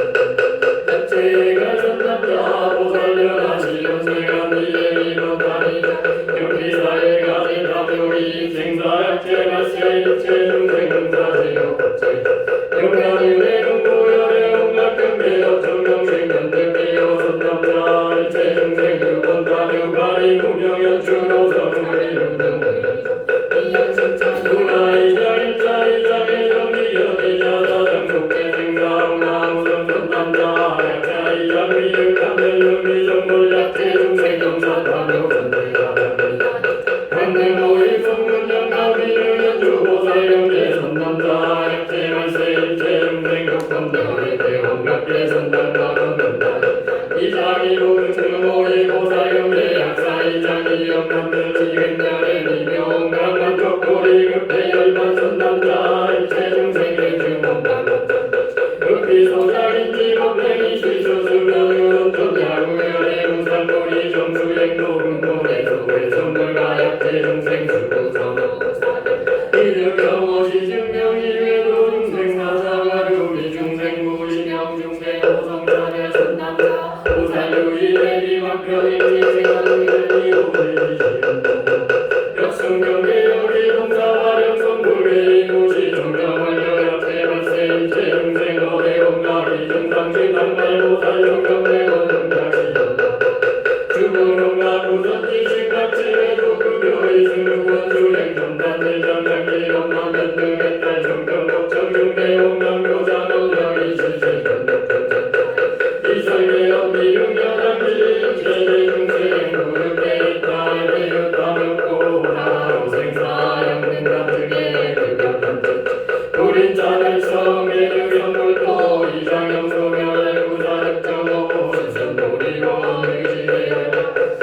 약체가 전남자 보살려다시 연생한 이의 이번다니다 경기사회가 대다묘이 생사약체 발세 일체 중생사제요 법체 영양윤의 공고열의 온갖경계여 정명생연대계여 선남자 일체 중생 유번다묘가리 무명연주로 성우리루등의 문화이자일자이자의 정기여기자자정속계 생사옹나우성 선남자 약자이자위를 가면윤미 정물약체 중생 영사다묘 전대가다미다 강릉오일 성문영가비를 연주보살 영계 선남자 약체 말세 일체 중생 독선대의 대원각계 선단가론문다 이장이로 승오일 보살 영계 약사 이장이 영남들 지근열의 미묘온각 만족고리 급해 열반 선남자 일체 중생의 주몽당 급비소자인지 법행이 시수수명은 전야구열의 무상고리 정수행도 근본의 소의 선물과 약체 중생 수고선 이득경호시 증명이 외도 중생 사사가 루미 중생 무시명 중생 호성자의 선남자 보살유일의 비막표인지 생각일이 오래지시는 역승경계열이 동사화령성 불의 무시 정정원료 약체 발세 일체 중생 어의 온가리 증상지 당말보살 정경대원 응가시연다 주부농가 구선지식 각지에도 급여의 승루원주행 전단대 장량기 엄마면 등의 딸 정경복 정중대 온강교장 엄명이 실세 전독전자 이설계업 미릉여장지 제대 중생 무릎에 있다 에베였다며 꼬라 생사 영능감증의 급여단지 우린자들성 매력연물도 이장영소멸 구사득정호 시선도리원 의지대여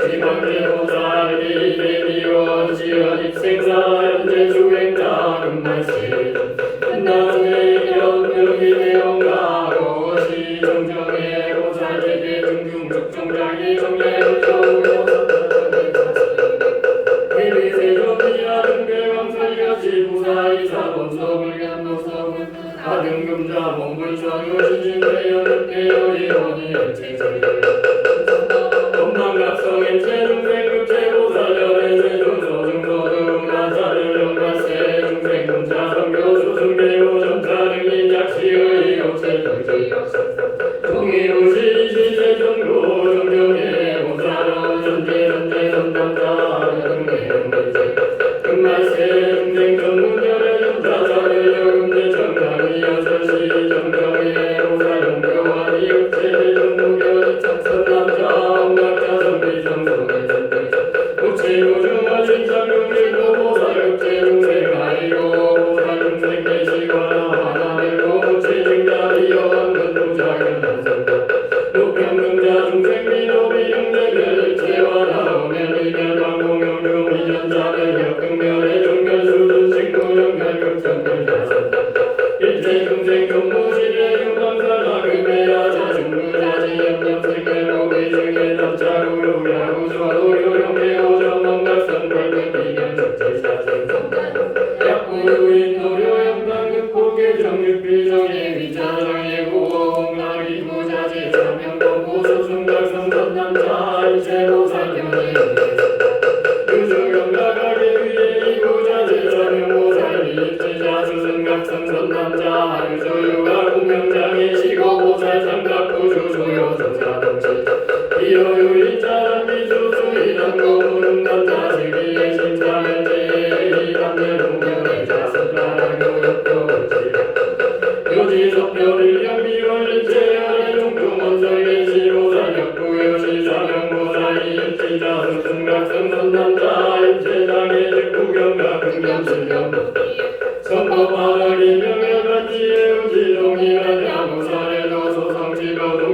지방계보살 이대비원 지연입생사 현재주행자 금발세 끝나중에 연명이 내용가고 시정정의 보살제계 중중적종장이 정례의정으로 해비세조미야 등대왕설여지 부사이사 본성을 연노성을 아등금자 몸불성요 신진대여 늑대여 이원이 일체설여 건방각성의 체중생급체 보살열의 세존소중소등 나사를 영가세 중생금자 성교수 승계호 점차릉인 약시의 역체정지 종이우시 시세정도 정경의 보살은 전제 선담자 여등내영물제 금말세 중생 전문열의 점차사를 여금대 정강이 여설시 정경의 보살용교환이 육체대 정무결이 착선남자 엉각자 선비정성의 선비자 우체우중화 신상용일도 보살육체 중생 아이고 보살중생 계시거나 하나멜고 우체증자비여 원근두작은 한성가 높평등자 중생 미노비 영대별 체와 나오면 이멸방공영용 이전자별 역극면의 종결수준 식구영결 극정결 자선다 일체 중생 전무시대 유망사나 금해야 자중무자지 염염생의 목의 중에 답자구로 야구소로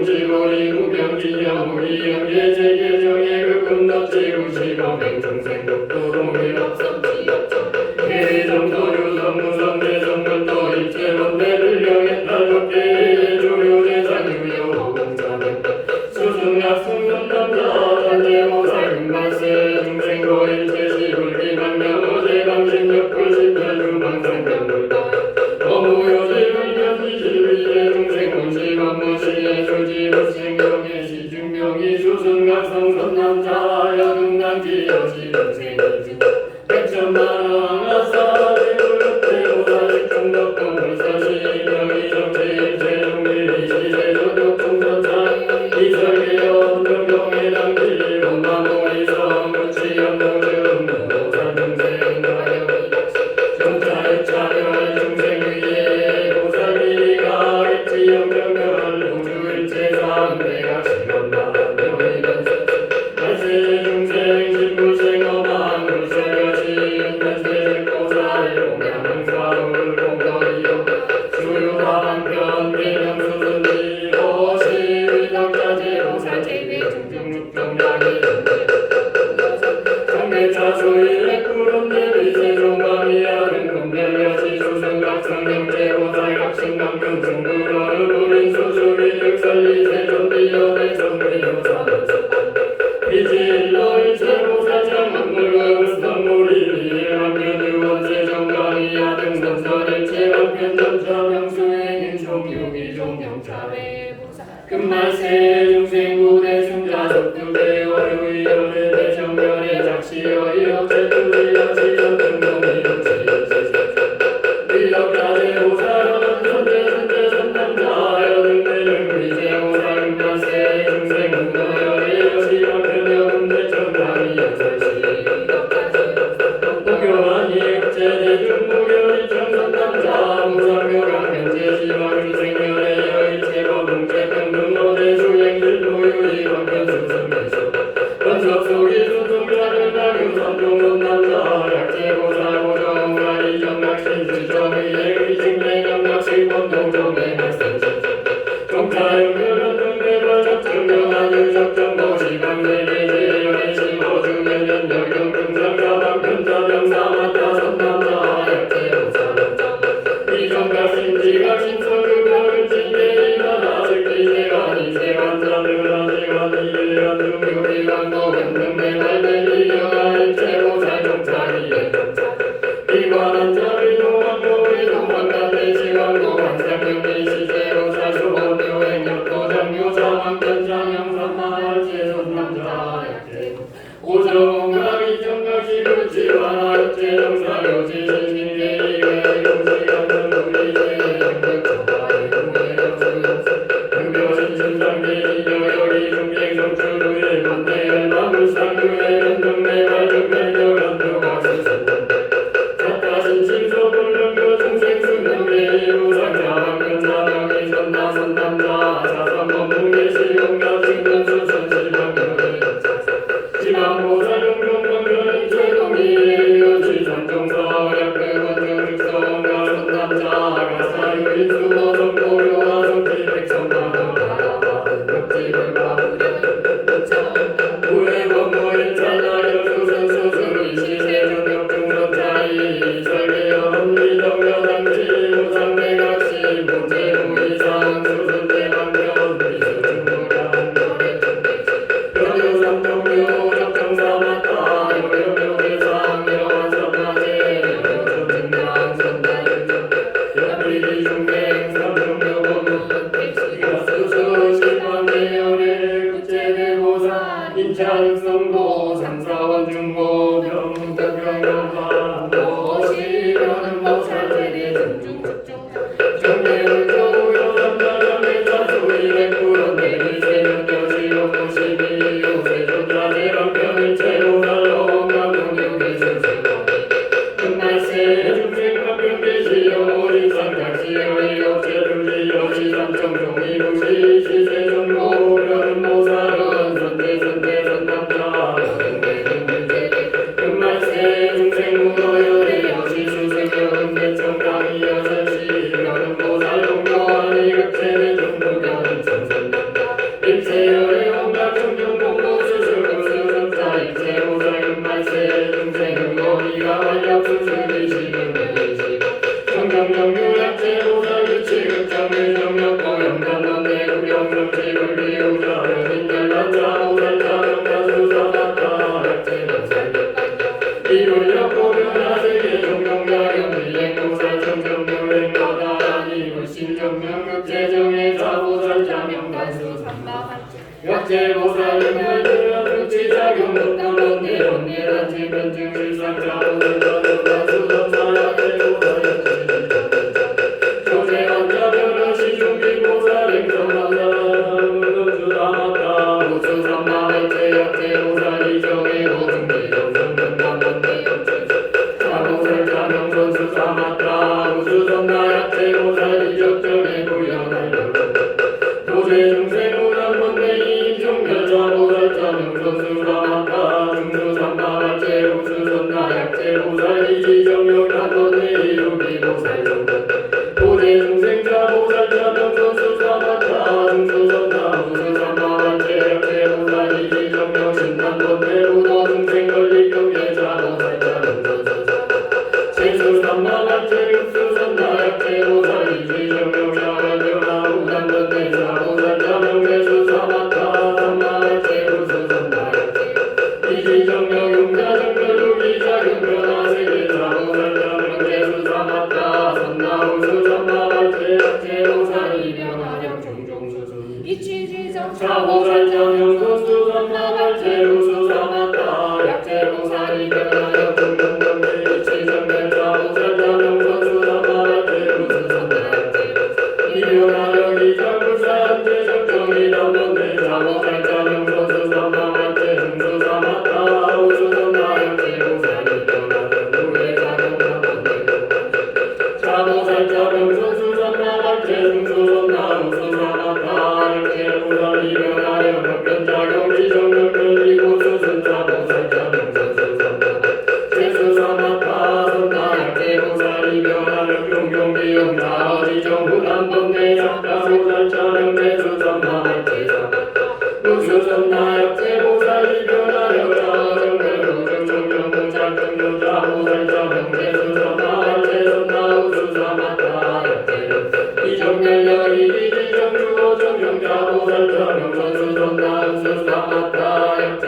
공시거리 무병기념 우리영 예제계정의 그 꿈너지구 시범행 중생국도동일 계정도유성 무성계정물도 일체론대 불령의 탈곡계 조효제장유여 공자는 수승약승 남자 단제모사 금만세 중생고 일체시불기만명어제 방심력불심별주망생명물다 어무여지불견이실비의 중생문시범무시의 조지불생경의 시중명이 수승각성선남자 여등난기여시 중생이지 백천만왕아사 제불급대오사식 중덕공물서시 명의정체일체중밀이 시세조독중선상 이설계연 경경해당기 본마모이성 무치연모중 보살중생가여기 정차일차별 중생위에 보살미가 일지영경별 우주일체상 대각시간만명의변 말세 중생 신불생어만 불설여시 면세 보살 공양사울 공덕이요 수유다방편 개명수순지 거시 위덕자재 보살제배 중중육정량이 정매차수일렉 구름대비 세종광이야 등금별여시 수승각성경제 보살각신강경 중구러는 우린 수수비 득설리 세존비여 대성비요사는 이질러 일체보살장 문물거무성물이 일반견유원 세종광이야 등선설 일체방편 전차명수행인 종유기 종명차례 금말세 중생구대 승자석두대 어류이여대 대정면의 작시여이여 제투지여시 전등동이여시 위덕자재 보살은 선제 선남자여 등대중 위제보살 금말세 중생구너여여시 방편여군대 정강이여설시 목교만이 흑제대중무견이 정선남자 무상묘강 현재시방 중생면의 여일체거동체평등어대 수행실도유이 방편수승미소 원석속이 수승자를 나유선종선남자 약제보살 보정관이 정락신지정의의 의징맹영락시 원동종의 말씀시 종차영묘변 등대발 적정명한 유적정보시 방내계제연의 시보주면연 여경금상가 방편자병사마타 선남자 약제보살 이정각신지각 신성급여를 징계이가나 즉기세관이 세관자들아 세관이일간 중유기관도 변등대발대리여가 일체보살 종차기에 이관한 자비도관고의 동관간대 시관고 관상경리 시제보살 수원묘행역도장묘사망견장영선마할제선남자 약제 오정각이 정각시불지와나 역제정사묘지 신신계이외 공시간선우리제의 영백초가의 구애여수용수 금여신심상계이여여기 중갱성추루의 반대열마물상교의 변등내발 중매여간도각시선남 사타신심소불능교 중생수명계의 우상자방견사명이 선남자 사삼범문계시용각 증근수선실방교의 지방보살용경방교의 최동이의 지상정사 약대원정육성가 선남자 가사유인수보성고료와 성지백성마도라라 우회범모인 찰나여 수선수수의 시세전역중선차이 설계연 미덕여당지 무상대각시 문제무이상 수순대방편 미수중무량 변유삼종묘 적정사마타 요요묘계상 여완선마제 여조증량 선다유정 연비리 중갱 삼종묘본문 수수 실관대열의 국제대보살 인차육성도 삼사원중고 병덕병영반 모시려는 모살제대 중중축중 정례울조우여 삼자장의 자수일의 구런대리 세면여시오무시비 요세조자재방편일 체로살로 감동유기술생각 금말세 중생각병계시여 오리상각시여의 업체두지여시 삼청종이무시 시세전고 려는 모살은 선대선남자 금말세 중생무너여대 여시수생여 금대청강이여설시 려는 모살 동교환이 급체대 중무견 천선남자 영성직을 비우자 인연란자 오살자 명가수사마다 약제보살 이불력 보면하세계 종종자경 일행보살 정정묘행마다 이불신정명극제정의 자보살자 명가수 약제보살은 별들과 극지작용 못하는데 언니란지 변증실상자 보살자 명가수선사 약제보살 조제환자 변화시 중기보살 행정하사 주사마다 우수삼마할제 약제보살 이정의 자보살자 명선수사마다 우수선나 약제보살 이적전에 구현하여 도제중생은 한번내이 정멸자보살자 명선수사마다 중수삼마할제 우수선나 약제보살 이지정명 한번내이 유기보살 도제중생자 보살자 명선수사마다 중수선나 우수삼마할제 약제보살 이지정명 신난번내로도 중생권리경계자 보살자 제수삼마할제 육수선나 약제보살 이지정명자가 변하고 단번내자 보살자 명대수사마다 삼마할제 우수선나 이지정명 용자정멸루기자경 변화세계자 보살자 명대수사마다 선나 우수삼마할제 약제보살이 변하여 종종수순 자보살자 명선수삼마할제 우수사마다 약제보살이 변하여 종종명대 이치정멸자 보살자 명선수삼마할제 우수선나 이변하여 이자불사한제 정정이라던데 자보살자 명선수삼마할제 중수사마다 우수선나 약제보살이 변하여 무해자경하던데 자보살자 명선수삼마할제 중수선나 우수사마다 약제보살이 변하여 법변자경 지정명별이고 수선자 보살자 명선수삼마 제수사마다 선나 약제보살이 변하여 경경비용자 어지정훈한번내 약가보살자 명대수삼마할제사 우수선나 약제보살이 변하여 자정명우정정명무자 경료자 보살자 명대수삼마할제 선나 우수사마다 약제 이정멸려이 이지정주어 정경자 보살자 명선수선나 우수사마다 약제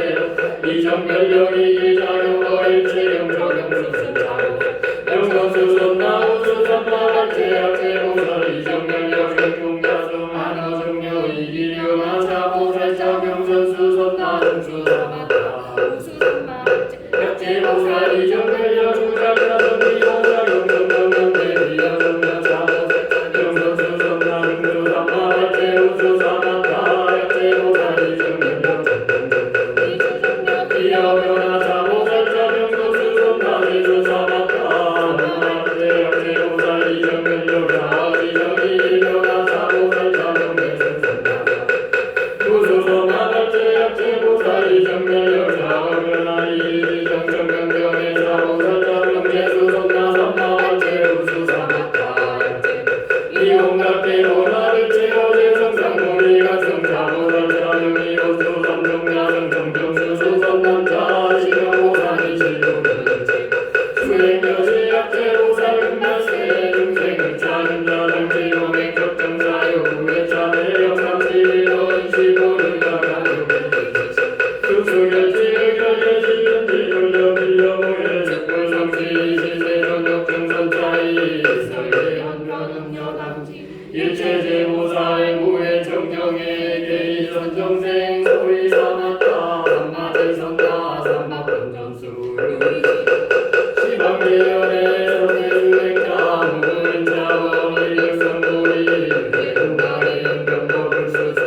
이정멸려이 이자경어일체 영정영수선자 명선수선나 우수삼마할제 약제보살 이정멸려 경종자성 한어정려 이기려나사 보살자 명선수선나 중수사마다 약제보살 이정멸려 주작자성 비보살 영정정명대 비여정려자 명선수선나 중수삼마할제 우수사마다 약제보살 이정멸려 비여변하자 보살자 명선수선나 제수사마다 약제보살 이정멸려자 어지정이려나사 보살자 명대수선나 우수선마할제 약제보살 이정멸려자 어변하이 정정명경의자 보살자 명대수선나 삼마할제 우수사마다 이용각대로 나를 채워제 성상무리가 성자보살자 명이로수 삼종야성 정정수수선남자 시정보살이 실로는 수행여시 약제보살 금발세 중생은 자는자 정지용의 격정자요 우회자내 영삼시리로 이시보를 가가요 수수결지를 결계시는지 돌려빌려모에 즉불성시 시세전역 정선자이 설계 한가는 여당지 일체제보살 무해 정경에게 이선정생 소위 사마타 삼마제선다 삼마본전수 시방계열의 성대주행자 무인자원의 역성고리 대금가의 연병법을수수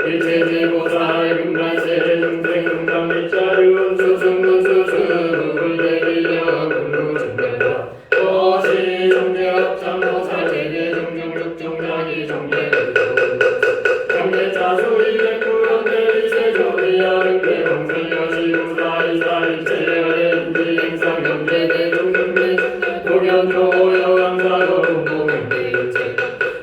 일체제보살 금발세 중생 금강mit자륜 수승문수수 물대기력 불루증명과 거시 정대업장보살 제대종종육종자기 정대불도 정대자수 이백구런대 이세조리아릉대 방설여시우사이사일체열의 인지행상연대대종중대 도견조호여강사로 공공행대일체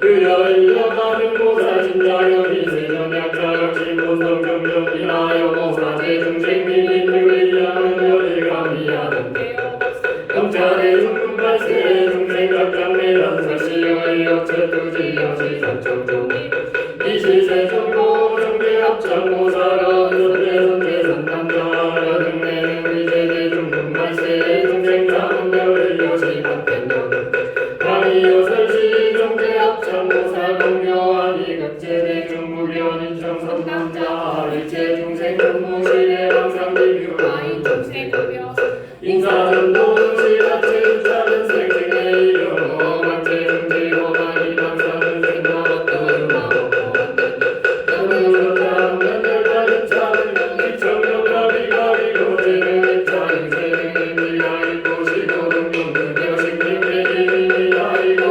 의여일려가는 보살 신자격이 세전약자격시 보성경력이하여 보사제중생민인유의양은 열일감이하는데 경찰의 중금발세 중생각장내란사시의 역체투지여시 삼청종이 이시세종 정선 남자 일체 중생 공무실에 항상 비교하인 중생 구별 인사전도 시라체 자는 생생의 이름 어만체 중지고 많이 남사는 생각없던 마법고 너는 여자 맨날 차는 기청력가비가비고 재능의 차인 재능의 미가 있고 시고 등등 여신님의 이름이 아이고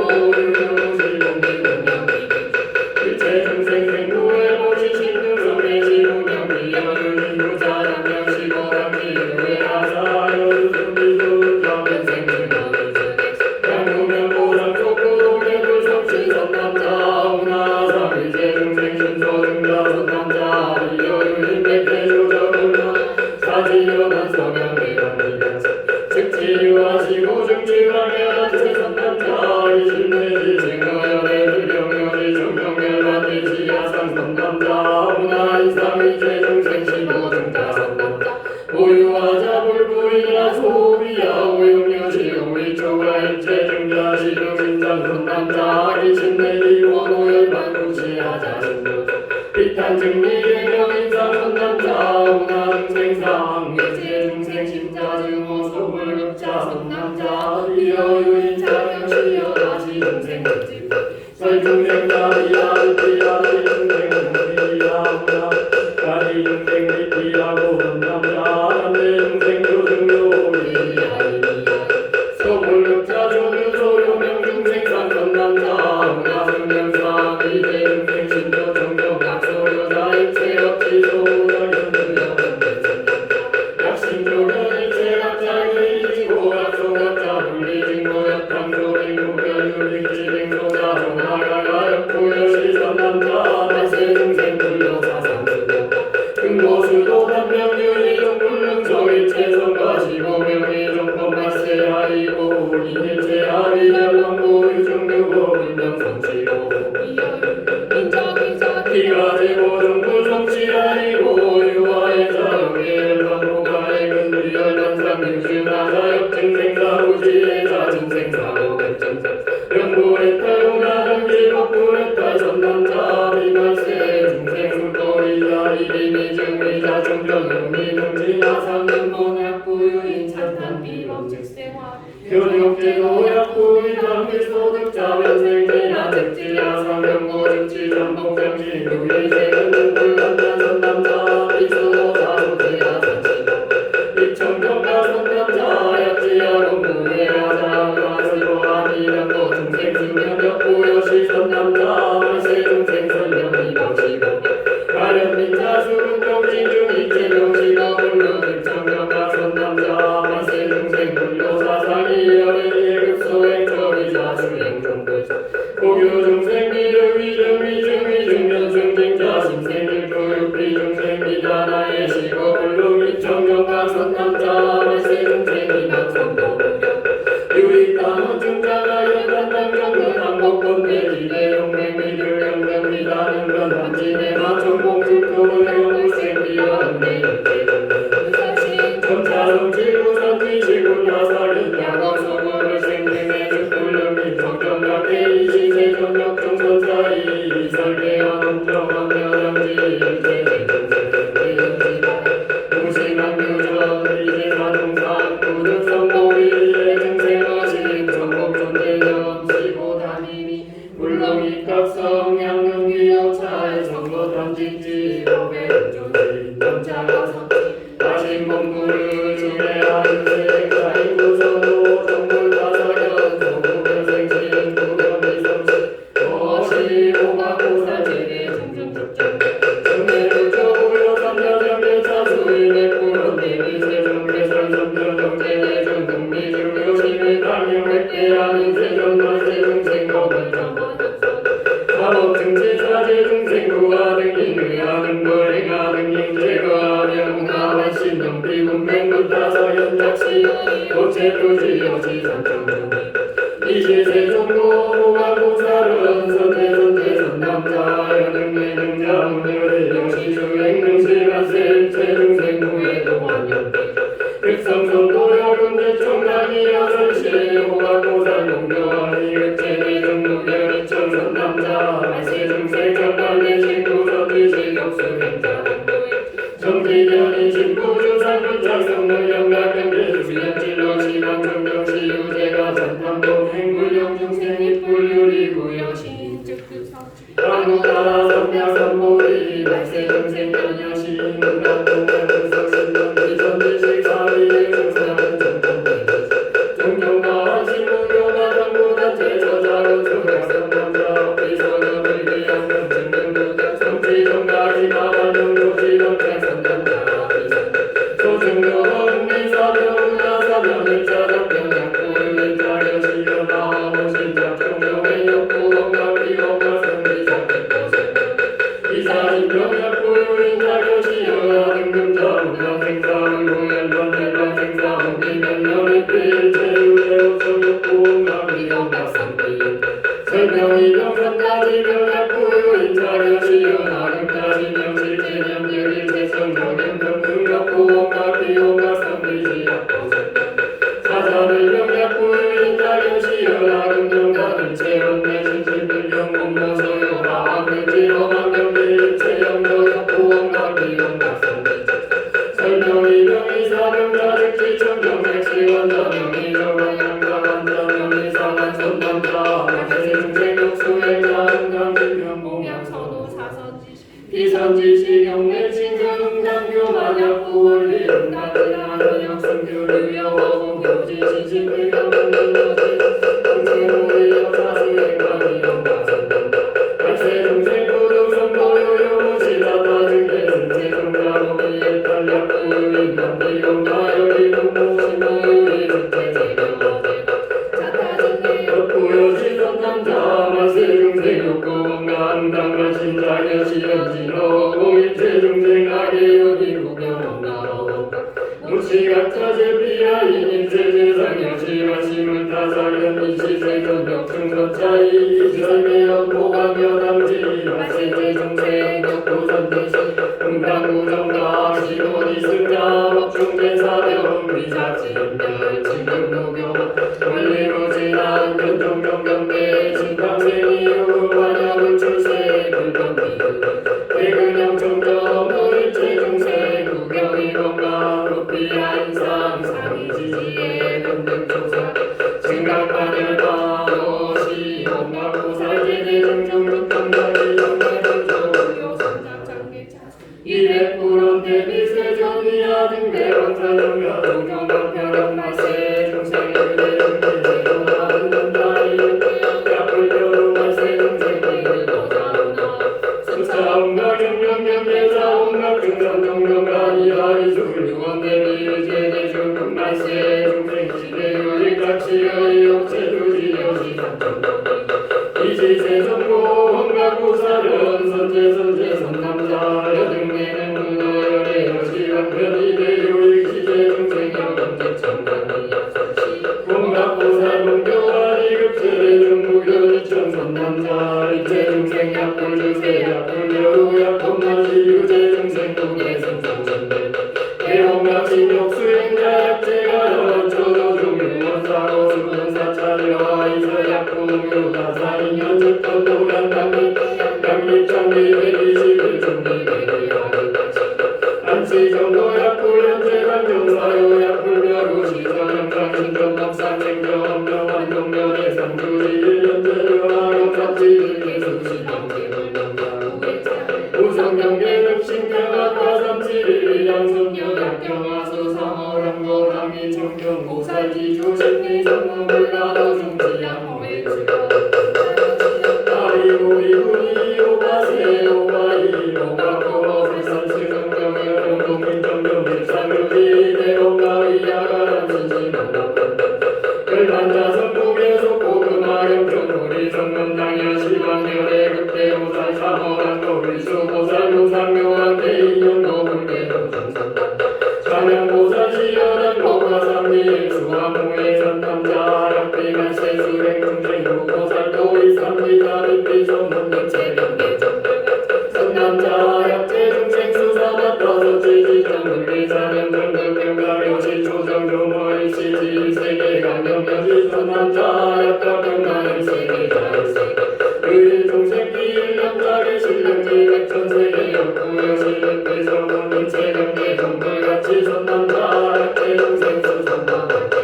일체 중생 생구에 모시신 등성의 시공명비 여유인구 자랑명시고 감기유의 아사여 준비도 자변생증 양구면 보상 족구동의 불성신 선남자 운하상 일체 중생 신소 등자 선남자 이여유인 백대조저군나 사지연한 성향대감리같이 즉지유하시고 증지방해한체 선남자 이신내지 생어연의 불경여지 중경멸반대시 야상 선남자 운하인상 일체 중생 신호 등자 선남자 오유하자 불부이야 소비야 오용여시 오이초가 일체 중자 시중신장 선남자 이신내지 원오열반구시하자 신도 비탄 증리계명인상 선남자 운하등생상 일체 중생 심자 증오 소불급자 선남자 이여유인 자명시여 다시 중생 급집 설중생자리야 리피야 중생 공리야 문화 가지 중생 리피하고 선남자 남대 중생 교승요 이야 소불급자 조교소 요명 중생상 선남자 문화승명상 이대 중생 신조 정정 각소여자 일체 업지소 약신조견 일체 각자유이지고 각소각자 분리진고 역방조빙구변유lik지빙소자 정하가가 역구여시 선남자 말세 중생 불로사상수도 금고수도 단명유리 종불능조 일체 성과시고명의 정법 말세 하이고 인일체 하리열방고 유중유고 불명성치고 기가 되고 정부 성취하이고 유화의 자용의 방고가의 근리열반상 유주나자 역증생사 우지의 자증생사고 백정생 영구의 탈고나 정기복구의 탈선남자 비말세 중생 술거리자 이림이 증미자 중전음이 능지나 상근본약 부유인 찬탄 비범즉생화 교육제도 약부인 당기소득자 변생지나 즉지야 상경고 즉지 전복정지 유의세는 등불간단 선남자 비수도 자소지야 선치고 입청정가 선남자 약지야 공부의 하자가 설거하니랑도 중생 승명력 부여시 선남자 말세 중생 설명이 명시고 가련민자 수근정지 중 이체명시고 불로 입청정가 선남자 말세 중생 불로사상이 여인의 급소액적이자 수행종불사 고교 중생 미륵 위증 위증 위증면승증자 신생일 교육 비중생 미다나의 시고 불로 입청정가 선남자 말세 중생이 낙선도 유익단원 증자가 연단당경은 한국권대 기대용맹 미들 영명 미다는 건 단지내 마천공식교를 영물생비와 내육제중 점차성지구산지시군 야사긴 야거소고를 생명의 죽불능이 정정각계 이시세전력 중선사이 이설계와 농정원 여정지 일제중생대용지다 무심한 유전 이제사중상 구득성고위의 증생어식 전국존재념 시고단임이 물렁이각성 양릉기여차의 선거탐진지 오배운조지 점차가 성지 다신공부를 중해하는생 사인구선호 정물다사견 소구변생신 구변비성시 거시 오가고사제내 중중적정 정례를 저우여 삼야정례 차수인의 꾸런대비세정례설 선전정제내 중국미중요심의 당명획계하는 세전만세 중생거벌 사법증지사제 중생구하 등인 의하는 거행하는 인제거하며 문화만 신령 비문맹불타서 현작시 고체투지여지 선정중 이시세종고 무가고사른 선대선대선남자 여능내능자 문열의 영시주행능시만세 체중생구에도 완연대 극성선도 여군대총장이 여설시 호가고사 용교하니 극체내중무별 이천선남자 말세중생 정관내 신구선지시 수행자 정기견이 신부주 상부장 성물영락 경계주 수연진로 시방정정시 유재가 전탐도 행불용 중생이 불유리구여 한국나라 성야선모리 말세중생 연여시 문단동양분석신명 기선지식 사위의 중사는 정통대 종교가 신무교가 당부단체 저자로 초약성남자 비선업을 위한 명증명도자 성지정가지 마발명도지đồng 생선남자 소중교가 은미사병 사병일자작병 약고일자 여시여 나무신작 종교의 역부엄가 비엄가 이사진병 약고일자 여시여 등등자 문화생사 의무연관대관생사 무기면연의필 제유제우성 역부엄가 비엄가 성비 설명이병 삼가지병 약고일자 여시여 나름까지 명실제념 예일제성 정연병 등역부엄가 비엄가 성비지 사자를 병약고일자 여시여 나름정가는 체험내 신신불경 몸모소요 하악을지 허망경비 체험도 역부엄가 비엄가 성비지 설명이병 이사병자 즉지청정색 시원자병 이정왕양가한자병 이상한 선남자 말세중생욕 수행자 응강진병 공양선호 비선지시 경내 친근응당교 만약구원리 응당진하는 역승교류여호공 교지신신불경공교지 공생우리여 자수행관이 영가선남자 말세중생구동성도요요무시다다 증대승체성가로비에 탈약구의 명비용가여리 공모시모의 주체제명어제가 자타증의 역구여시선남자 말세중생욕구원가 응당과 신자여시연진호 공일체중생하게여기 구경원가로 무치각자제비야 인인세제상여시마심을 타사연이시세전역 충서차이 이설매연 보강여담지 말세제중생 역구선대시 응당구정가 시도니승자 법중대사병 위사진별 진급무교 원리무진한 연종경경대 신강생이유 관역을 출세 불경비 대근영정정 노일체중생 구경이건가 높이야 인상 상이지지의 변등조사 증강관열과 노시 온가고살제대중중육정자리 정매정조요선자장계차 이백불원 대비세전이야 등대왕사정가 동경방편한 말세 중생의 대중대제도나 은남자리 약불교로 말세 중생의 도자루나 수차온가 경경경계사온가 등산정경가 이하이술 유원대비유제대중금 말세 중생시대유익각시의 욕체주지여시상정경이 이지세정고 원가구사련 선제선제선남자 여등내는 문어열의 여시간편이대유익시대중생여경제천간이 약선시 원가구사동교와 이급제대중무교지천선남자 입제중생 약불주세 약불여우 약혼만시 유제중생 국내승상신들 대홍약신욕 수행자 약제가 여초도중유원사고 수분사차려와 이서약공유가사인연 즉권도량 강립장비 121종기 대리하기까지 안시정도 약불연제강정사요 약불멸우시 전영강신전목상생경험명한 동면의 상주지 1년제료하여 우성경계급신경학과 삼칠일 양성경약경하수 상어랑거랑이 정경 고살지주 심리성문불가도 중지양호의 지가 아이고이구이 오바세 오바이 오바고 불산치성경의 공동민정경 일상유지 대공가위야가람 신신한다 열반자성 국에서 고금하영정 우리성문당여 시방열의 극대오살 사모한도 위수보살 무상묘한 대인연도 불계도 정상다 찬양보살 시연한 보가삼리 수화무의 선남자 약비만세 수행중생 유보살도 이삼리다 빛비성문득체경계 선남자 약제중생 수사받아서 지지정물리사는 정득경가요시 조정조모의 시지 세계 강경여시 선남자 약가경가의 세계자의 세계 의중생 기일남자의 실력이 백천세계 역구여 실력대성은 인체경계 정글같이 선남자 약대동생 수선남할게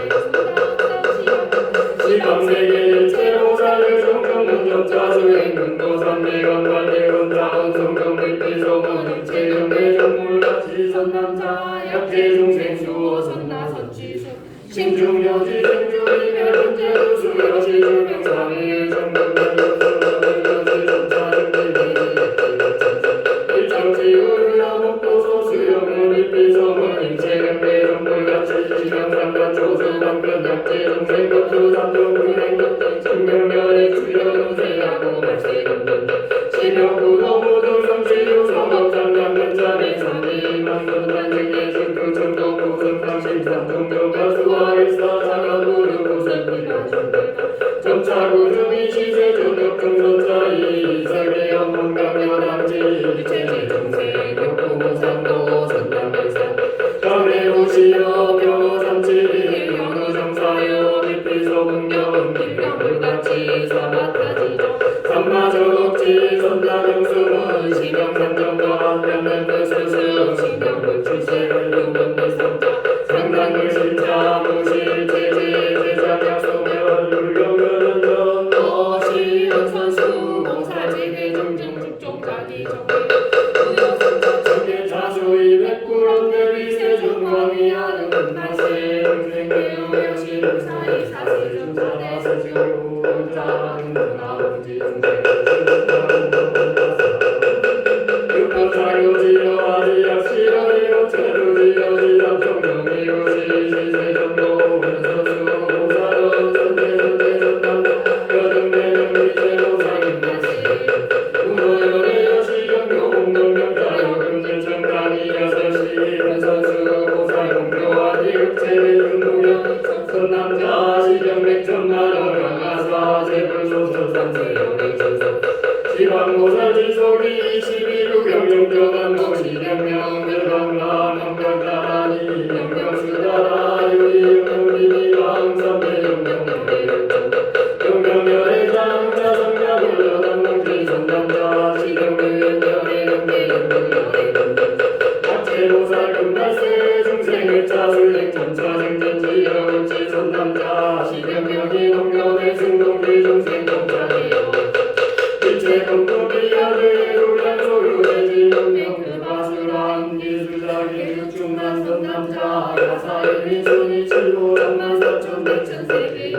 지방세계 일체로 살려 정정은 적자수행 근거산내관 관계건자원 성경밀비성은 일체경계 정물같이 선남자 약대동생 수어선나 선지수 신중여지 생주이별 문제도 수여시 주명상의 정문명여수여지 전차등기비 일정지우르여 목도소 수영은 일비성은 인체경계 정물같이 지명상관 조수방변 약재동생 것도 삼종근행 신명열의 주연우세하고 말세금전 신명구도 모두 성시유 성업장량근자내 상리만건단승의 신표천도 구승상신삼종교가 수화일사장은 모두 구승비가준대가 점차구중이 시세조력등선자이 이설계연 문강여당지 일체제중생 역구무상도 선남일상 감해오시여 변호삼칠이 변호정사요 밀피소문경 김명불같이 사마타지죠 삼마저업지 선나명수문 시명삼정과 변면불수수 시명불출세를 용문불상자 상당불신자 무실체제 제작약소멸 율경면연전 어시연선수 공사지대 정정축종자기 정계 우여선자청계 자수이 백구런 대비세중광이하는 나세 중생대용여시 불사이 사세중자대 세중자 등등아웅지 육법사교지여 아지약시여리여 체루지여 지잡정명이요시 시세정도 변선수 오사연 선대선대선남 여등대명리제로상임나시 우노열의 여시경교 공동명자여 금진청강이 여설시 변선수 오사용교와 이극체의 윤무여 선남자 시경맥천만원 강하사 제불소설산세영의진서 지방모살지속이 21루 경영정한 모시경명 대방남 한강따라니 영명수다라 유이영명비비왕 삼대영명명대영정 영명열애장 자성자불러남명진 선남자 시경명연열애영대영명열애영정 약체모살 금발세 중생을 차술행 전차생전지여울지 선남자 시경명이 농면의 승동기 중생 동자리여 일체건법이야를 우량소유대지 명명그바스란 기술자기 육중난 선남자 야사일민손이 칠보 천만사천 백천세계이여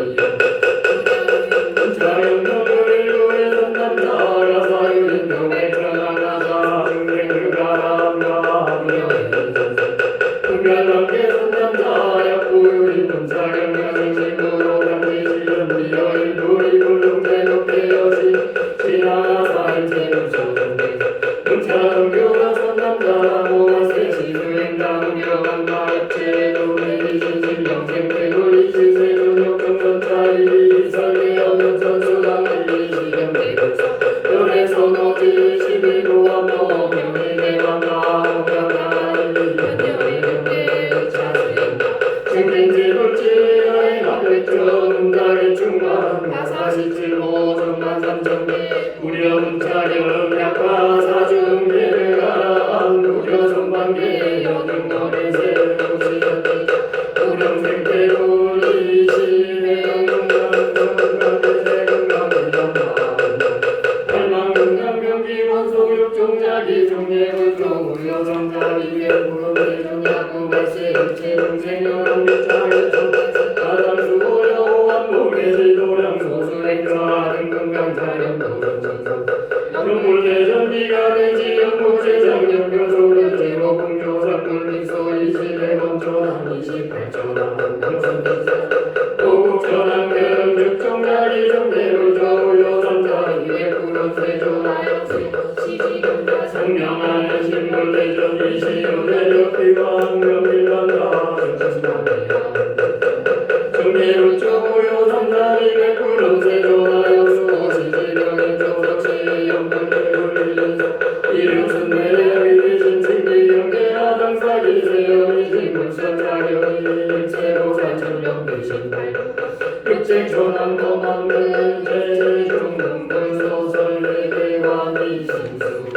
자연명을 일구의 선남자 야사일민명의 천하나자 중생그가람과 분별관계 선남자 약구유인 문사경명생신구로 당지시연비여 일부리 불능대격대여시 지나사일체무소정대 문차정교가 선남자라고 말세시수행당무려간 마약체도내기신신영생태굴 이시세존역정선차이 설계연연선수당이 시경대불사 연애선호지 시비로암노 명예대왕마 오경나이 연열의경계 차수연가 생생지불지 여행학백전 음달의 중간 가사시칠모 정만삼정계 무려문차경 약화 사중계를 가라한 무려전반계 여등어린세 무시연기 무령생태굴 이시회영동강동강대세금강불연마 팔망금강경기 원소육종자기 종예불교 무려정자리계 무름대중야구 발세 일체중생여롱비차의 가장수고여호한 몸의지도량 소수행사 등금강자연 노령전선 영물대전비가 되지 영무제장연교소련 제로공교상물믹소 이시대건전한 28전한 강선비사 고국전환경 즉정자리 정대로 저우여선자 이백구런세조나여세 시지경자 성명하는 신물대전 이시요대력비가 명일반다 정대로 저우여 삼자리 백구런세조나여수 시지경의 조석시 영분대굴리면서 이름순내의 생기경계하당사기세연이신 물선자경이 일체로사천령비신 육체전환범한문 제중문불소설외대왕이신수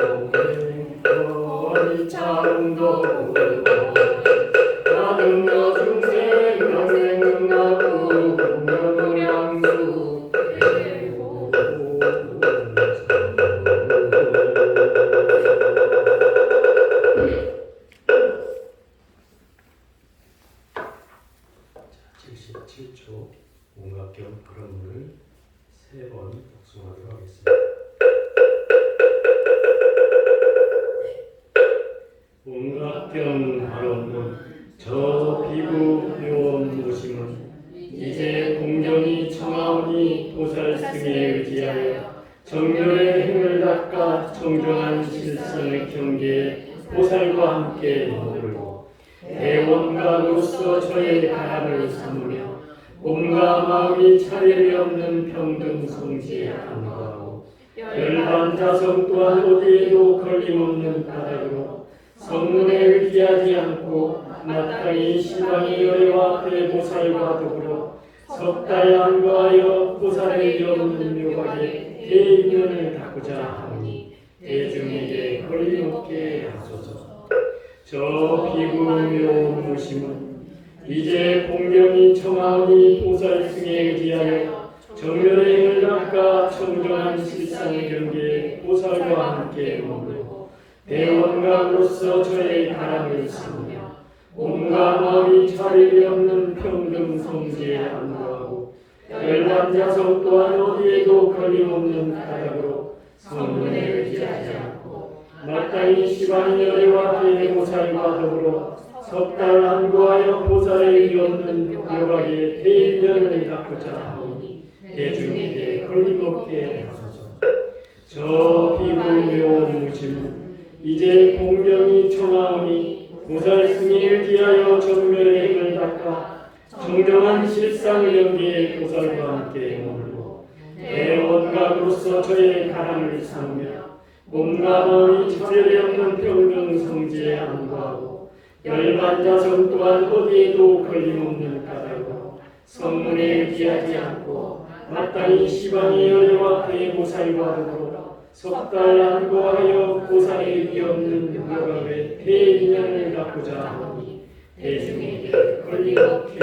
이차운도 나등여 중생 영생응하고 공연노량수 대고 자, 77초 온갖경 발음을 3번 복송하도록 하겠습니다. 온갖경 발음은 저 비구 묘원 모심은 이제 공경이 청하오니 보살승에 의지하여 정멸의 행을 닦아 정정한 실상의 경계에 보살과 함께 머물고 대원가로서 저의 가람을 삼으며 몸과 마음이 차별이 없는 평등 성지에 안거하고 열반자성 또한 어디에도 걸림없는 바닥으로 성문에 의지하지 않고 마땅히 시방의 열애와 대보살과 더불어 석달 안거하여 보살의 없는 묘각에 대인연을 닦고자 하오니 대중에게 걸림없게 하소서. 저 비구묘 무심은 이제 공경이 청하오니 보살승에 의지하여 정멸의 행을 닦아 정정한 실상의 경계에 보살과 함께 머물고 대원감으로서 저의 가람을 삼으며 몸과 마음이 차별이 없는 평등 성지에 안거하고 열반자성 또한 어디에도 걸림없는 가닥으로 성문에 의지하지 않고 마땅히 시방의 열애와 대보살과 더불어 석달 안구하여 보살의 의리 없는 묘각에 대인연을 닦고자 하오니 대중에게 걸림없게 하소서. 저 비구묘 무심은 이제 공경이 청하오니 보살승에 의지하여 정멸의 행을 닦아 정정한 실상을 연기해 보살과 함께 머물고 대원각으로서 저의 가람을 삼으며 몸과 마음이 차별이 없는 평등 성지에 안거하고 열반자성 또한 어디에도 걸림없는 까닭으로 성문에 의지하지 않고 마땅히 시방의 열애와 대보살과 더불어 석달 안고하여 보살의 의리 없는 묘각에 대인연을 닦고자 하오니 대중에게 걸림없게